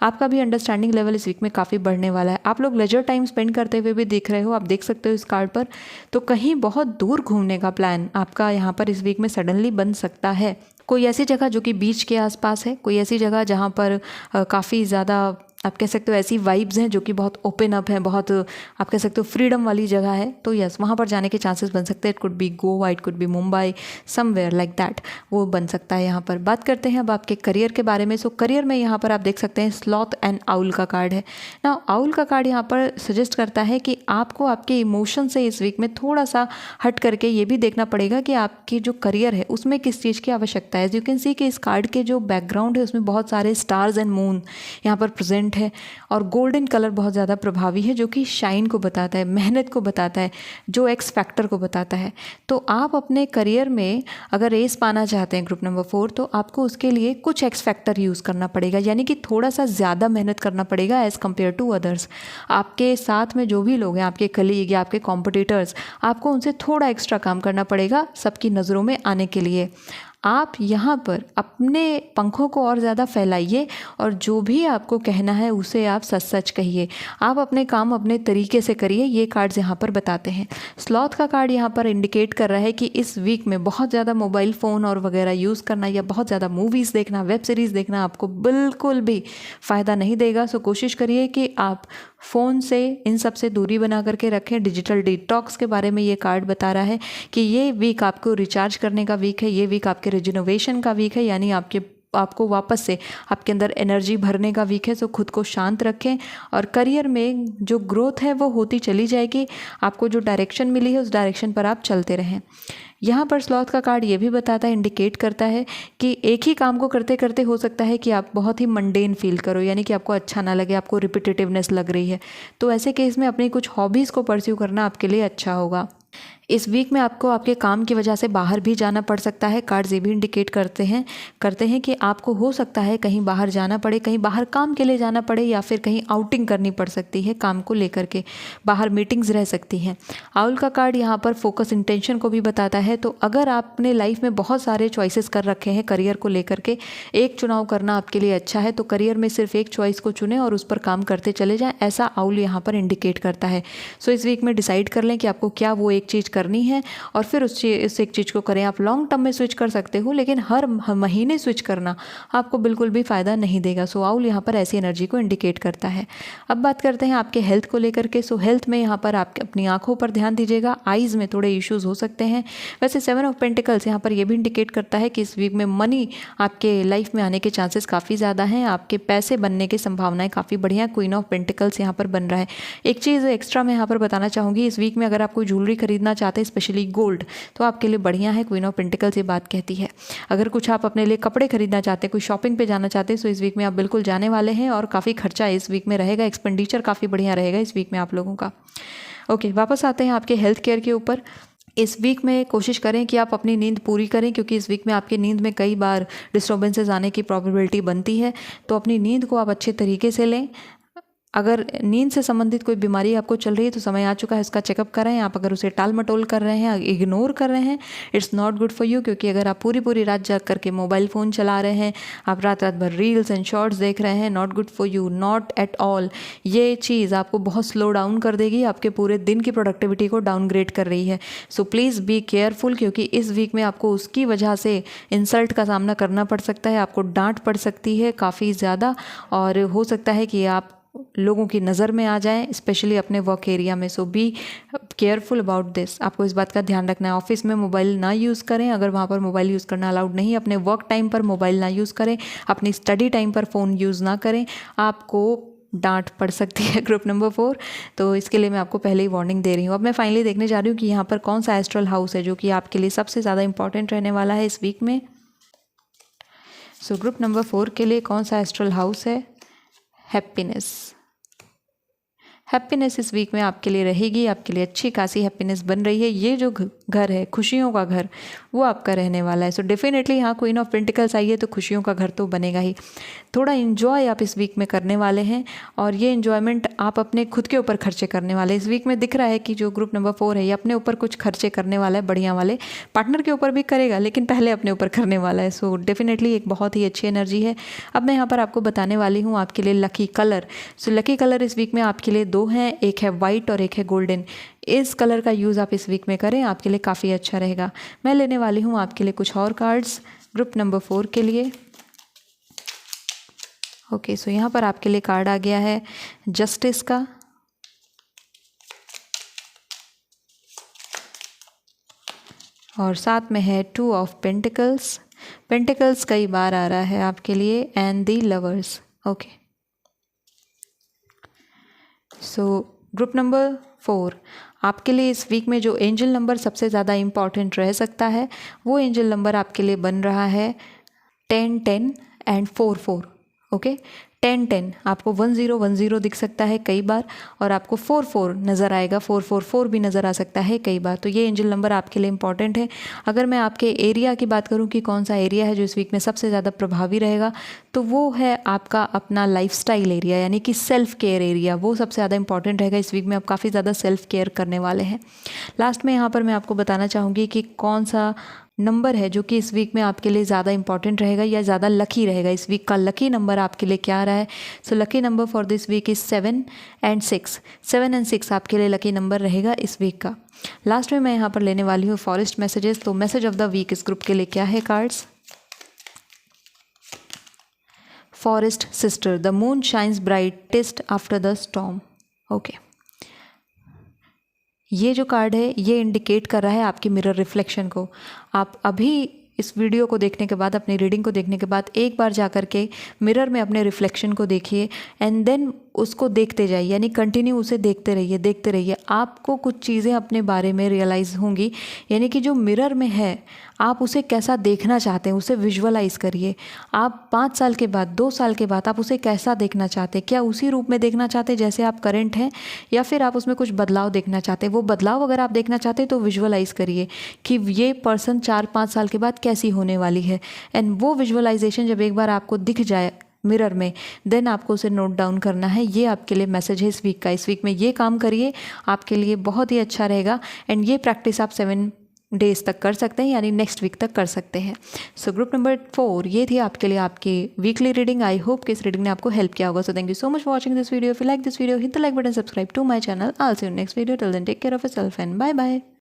आपका भी अंडरस्टैंडिंग लेवल इस वीक में काफ़ी बढ़ने वाला है। आप लोग लेजर टाइम स्पेंड करते हुए भी दिख रहे हो, आप देख सकते हो इस कार्ड पर। तो कहीं बहुत दूर घूमने का प्लान आपका यहाँ पर इस वीक में सडनली बन सकता है। कोई ऐसी जगह जो कि बीच के आसपास है, कोई ऐसी जगह जहाँ पर काफ़ी ज़्यादा आप कह सकते हो ऐसी वाइब्स हैं जो कि बहुत ओपन अप हैं, बहुत आप कह सकते हो फ्रीडम वाली जगह है। तो यस, वहाँ पर जाने के चांसेस बन सकते हैं। It could be Goa, it could be Mumbai, somewhere like that, वो बन सकता है। यहाँ पर बात करते हैं अब आपके करियर के बारे में। सो करियर में यहाँ पर आप देख सकते हैं स्लॉथ एंड आउल का कार्ड है ना। आउल का कार्ड यहाँ पर सजेस्ट करता है कि आपको आपके इमोशन से इस वीक में थोड़ा सा हट करके ये भी देखना पड़ेगा कि आपकी जो करियर है उसमें किस चीज़ की आवश्यकता है। यू कैन सी कि इस कार्ड के जो बैकग्राउंड है उसमें बहुत सारे स्टार्स एंड मून यहाँ पर प्रेजेंट है और गोल्डन कलर बहुत ज़्यादा प्रभावी है जो कि शाइन को बताता है, मेहनत को बताता है, जो एक्स फैक्टर को बताता है। तो आप अपने करियर में अगर रेस पाना चाहते हैं ग्रुप नंबर 4, तो आपको उसके लिए कुछ एक्स फैक्टर यूज़ करना पड़ेगा, यानी कि थोड़ा सा ज़्यादा मेहनत करना पड़ेगा एज़ कम्पेयर टू अदर्स। आपके साथ में जो भी लोग हैं, आपके कलीग या आपके कॉम्पिटिटर्स, आपको उनसे थोड़ा एक्स्ट्रा काम करना पड़ेगा सबकी नज़रों में आने के लिए। आप यहाँ पर अपने पंखों को और ज़्यादा फैलाइए और जो भी आपको कहना है उसे आप सच सच कहिए। आप अपने काम अपने तरीके से करिए, ये कार्ड्स यहाँ पर बताते हैं। स्लॉथ का कार्ड यहाँ पर इंडिकेट कर रहा है कि इस वीक में बहुत ज़्यादा मोबाइल फ़ोन और वगैरह यूज़ करना या बहुत ज़्यादा मूवीज़ देखना, वेब सीरीज़ देखना आपको बिल्कुल भी फ़ायदा नहीं देगा। सो कोशिश करिए कि आप फ़ोन से इन सब से दूरी बना करके रखें। डिजिटल डिटॉक्स के बारे में ये कार्ड बता रहा है कि ये वीक आपको रिचार्ज करने का वीक है, ये वीक आपके रिजनोवेशन का वीक है, यानी आपको वापस से आपके अंदर एनर्जी भरने का वीक है। सो खुद को शांत रखें और करियर में जो ग्रोथ है वो होती चली जाएगी। आपको जो डायरेक्शन मिली है उस डायरेक्शन पर आप चलते रहें। यहाँ पर स्लॉथ का कार्ड ये भी बताता है, इंडिकेट करता है कि एक ही काम को करते करते हो सकता है कि आप बहुत ही मंडेन फील करो, यानी कि आपको अच्छा ना लगे, आपको रिपीटेटिवनेस लग रही है। तो ऐसे केस में अपनी कुछ हॉबीज़ को परस्यू करना आपके लिए अच्छा होगा। इस वीक में आपको आपके काम की वजह से बाहर भी जाना पड़ सकता है। कार्ड्स ये भी इंडिकेट करते हैं कि आपको हो सकता है कहीं बाहर जाना पड़े, कहीं बाहर काम के लिए जाना पड़े या फिर कहीं आउटिंग करनी पड़ सकती है काम को लेकर के, बाहर मीटिंग्स रह सकती हैं। आउल का कार्ड यहाँ पर फोकस इंटेंशन को भी बताता है। तो अगर आपने लाइफ में बहुत सारे चॉइसेस कर रखे हैं करियर को लेकर के, एक चुनाव करना आपके लिए अच्छा है, तो करियर में सिर्फ एक चॉइस को चुनें और उस पर काम करते चले जाएँ, ऐसा आउल यहाँ पर इंडिकेट करता है। सो इस वीक में डिसाइड कर लें कि आपको क्या वो एक चीज़ करनी है और फिर उस एक चीज़ को करें। आप लॉन्ग टर्म में स्विच कर सकते हो, लेकिन हर महीने स्विच करना आपको बिल्कुल भी फ़ायदा नहीं देगा। सो आउल यहाँ पर ऐसी एनर्जी को इंडिकेट करता है। अब बात करते हैं आपके हेल्थ को लेकर के। सो हेल्थ में यहाँ पर आप अपनी आंखों पर ध्यान दीजिएगा, आइज़ में थोड़े इश्यूज़ हो सकते हैं। वैसे 7 ऑफ पेंटिकल्स यहाँ पर यह भी इंडिकेट करता है कि इस वीक में मनी आपके लाइफ में आने के चांसेस काफ़ी ज़्यादा हैं, आपके पैसे बनने की संभावनाएं काफ़ी बढ़िया। क्वीन ऑफ पेंटिकल्स यहाँ पर बन रहा है। एक चीज़ एक्स्ट्रा मैं यहाँ पर बताना चाहूँगी, इस वीक में अगर आप कोई ज्वेलरी खरीदना चाहते हैं, स्पेशली गोल्ड, तो आपके लिए बढ़िया है। क्वीन ऑफ पेंटिकल्स ये बात कहती है। अगर कुछ आप अपने लिए कपड़े खरीदना चाहते हैं, कोई शॉपिंग पे जाना चाहते हैं, तो इस वीक में आप बिल्कुल जाने वाले हैं और काफ़ी खर्चा इस वीक में रहेगा, एक्सपेंडिचर काफ़ी बढ़िया रहेगा इस वीक में आप लोगों का। ओके, वापस आते हैं आपके हेल्थ केयर के ऊपर। इस वीक में कोशिश करें कि आप अपनी नींद पूरी करें, क्योंकि इस वीक में आपकी नींद में कई बार डिस्टर्बेंसेस आने की प्रोबेबिलिटी बनती है। तो अपनी नींद को आप अच्छे तरीके से लें। अगर नींद से संबंधित कोई बीमारी आपको चल रही है तो समय आ चुका है उसका चेकअप कराएं। आप अगर उसे टाल मटोल कर रहे हैं, इग्नोर कर रहे हैं, it's not good for you. क्योंकि अगर आप पूरी पूरी रात जाग करके मोबाइल फ़ोन चला रहे हैं, आप रात रात भर रील्स एंड शॉर्ट्स देख रहे हैं, not good for you, not at all. ये चीज़ आपको बहुत स्लो डाउन कर देगी, आपके पूरे दिन की प्रोडक्टिविटी को डाउनग्रेड कर रही है। सो प्लीज़ बी केयरफुल, क्योंकि इस वीक में आपको उसकी वजह से इंसल्ट का सामना करना पड़ सकता है, आपको डांट पड़ सकती है काफ़ी ज़्यादा, और हो सकता है कि आप लोगों की नज़र में आ जाएं, स्पेशली अपने वर्क एरिया में। सो बी केयरफुल अबाउट दिस। आपको इस बात का ध्यान रखना है। ऑफिस में मोबाइल ना यूज़ करें, अगर वहाँ पर मोबाइल यूज़ करना अलाउड नहीं। अपने वर्क टाइम पर मोबाइल ना यूज़ करें, अपनी स्टडी टाइम पर फ़ोन यूज़ ना करें, आपको डांट पड़ सकती है। ग्रुप नंबर 4, तो इसके लिए मैं आपको पहले ही वार्निंग दे रही हूँ। अब मैं फाइनली देखने जा रही हूँ कि यहाँ पर कौन सा एस्ट्रल हाउस है जो कि आपके लिए सबसे ज़्यादा इंपॉर्टेंट रहने वाला है इस वीक में। सो ग्रुप नंबर 4 के लिए कौन सा एस्ट्रल हाउस है? हैप्पीनेस। हैप्पीनेस इस वीक में आपके लिए रहेगी, आपके लिए अच्छी खासी हैप्पीनेस बन रही है। ये जो घर है, खुशियों का घर, वो आपका रहने वाला है। सो डेफिनेटली यहाँ क्वीन ऑफ पेंटिकल्स आई है तो खुशियों का घर तो बनेगा ही। थोड़ा इन्जॉय आप इस वीक में करने वाले हैं और ये इन्जॉयमेंट आप अपने खुद के ऊपर खर्चे करने वाले। इस वीक में दिख रहा है कि जो ग्रुप नंबर 4 है ये अपने ऊपर कुछ खर्चे करने वाला है, बढ़िया वाले। पार्टनर के ऊपर भी करेगा लेकिन पहले अपने ऊपर करने वाला है। सो डेफिनेटली एक बहुत ही अच्छी एनर्जी है। अब मैं यहाँ पर आपको बताने वाली हूँ आपके लिए lucky colour. So lucky colour इस वीक में आपके लिए 2 हैं, एक है वाइट और एक है गोल्डन। इस कलर का यूज़ आप इस वीक में करें, आपके लिए काफ़ी अच्छा रहेगा। मैं लेने वाली हूँ आपके लिए कुछ और कार्ड्स ग्रुप नंबर 4 के लिए। ओके, सो यहाँ पर आपके लिए कार्ड आ गया है जस्टिस का, और साथ में है 2 ऑफ पेंटिकल्स। पेंटिकल्स कई बार आ रहा है आपके लिए, and the lovers. Okay, so group number 4 आपके लिए इस वीक में जो एंजल नंबर सबसे ज़्यादा इम्पॉर्टेंट रह सकता है वो एंजल नंबर आपके लिए बन रहा है 10 10 एंड 4 4। ओके, 10 10 आपको 1010 दिख सकता है कई बार, और आपको 4 4 नज़र आएगा, 444 भी नज़र आ सकता है कई बार। तो ये एंजल नंबर आपके लिए इंपॉर्टेंट है। अगर मैं आपके एरिया की बात करूं कि कौन सा एरिया है जो इस वीक में सबसे ज़्यादा प्रभावी रहेगा, तो वो है आपका अपना लाइफस्टाइल एरिया, यानी कि सेल्फ केयर एरिया। वो सबसे ज़्यादा इंपॉर्टेंट रहेगा। इस वीक में आप काफ़ी ज़्यादा सेल्फ केयर करने वाले हैं। लास्ट में यहाँ पर मैं आपको बताना चाहूँगी कि कौन सा नंबर है जो कि इस वीक में आपके लिए ज़्यादा इंपॉर्टेंट रहेगा या ज़्यादा लकी रहेगा। इस वीक का लकी नंबर आपके लिए क्या रहा है? So lucky number for this week is 7 and 6। 7 and 6 आपके लिए लकी नंबर रहेगा इस वीक का। लास्ट में मैं यहाँ पर लेने वाली हूँ फॉरेस्ट मैसेजेस। तो मैसेज ऑफ द वीक इस ग्रुप के लिए क्या है cards? Forest sister, the moon shines brightest after the storm. Okay, ये जो कार्ड है ये इंडिकेट कर रहा है आपकी मिरर रिफ्लेक्शन को। आप अभी इस वीडियो को देखने के बाद, अपनी रीडिंग को देखने के बाद एक बार जा कर के मिरर में अपने रिफ्लेक्शन को देखिए एंड देन उसको देखते जाइए, यानी कंटिन्यू उसे देखते रहिए। आपको कुछ चीज़ें अपने बारे में रियलाइज़ होंगी, यानी कि जो मिरर में है आप उसे कैसा देखना चाहते हैं उसे विजुअलाइज़ करिए। आप 5 साल के बाद, 2 साल के बाद आप उसे कैसा देखना चाहते हैं? क्या उसी रूप में देखना चाहते हैं जैसे आप करंट हैं, या फिर आप उसमें कुछ बदलाव देखना चाहते हैं? वो बदलाव अगर आप देखना चाहते हैं तो विजुअलाइज़ करिए कि ये पर्सन 4-5 साल के बाद कैसी होने वाली है। एंड वो विजुअलाइजेशन जब एक बार आपको दिख जाए मिरर में, देन आपको उसे नोट डाउन करना है। ये आपके लिए मैसेज है इस वीक का। इस वीक में ये काम करिए, आपके लिए बहुत ही अच्छा रहेगा। एंड ये प्रैक्टिस आप 7 डेज तक कर सकते हैं, यानी नेक्स्ट वीक तक कर सकते हैं। सो ग्रुप नंबर 4 ये थी आपके लिए आपकी वीकली रीडिंग। आई होप कि इस रीडिंग ने आपको हेल्प किया होगा। So thank you so much for watching this video. If you like this video, hit the like button, subscribe to my channel. I will see you next video. Till then take care of yourself and bye bye.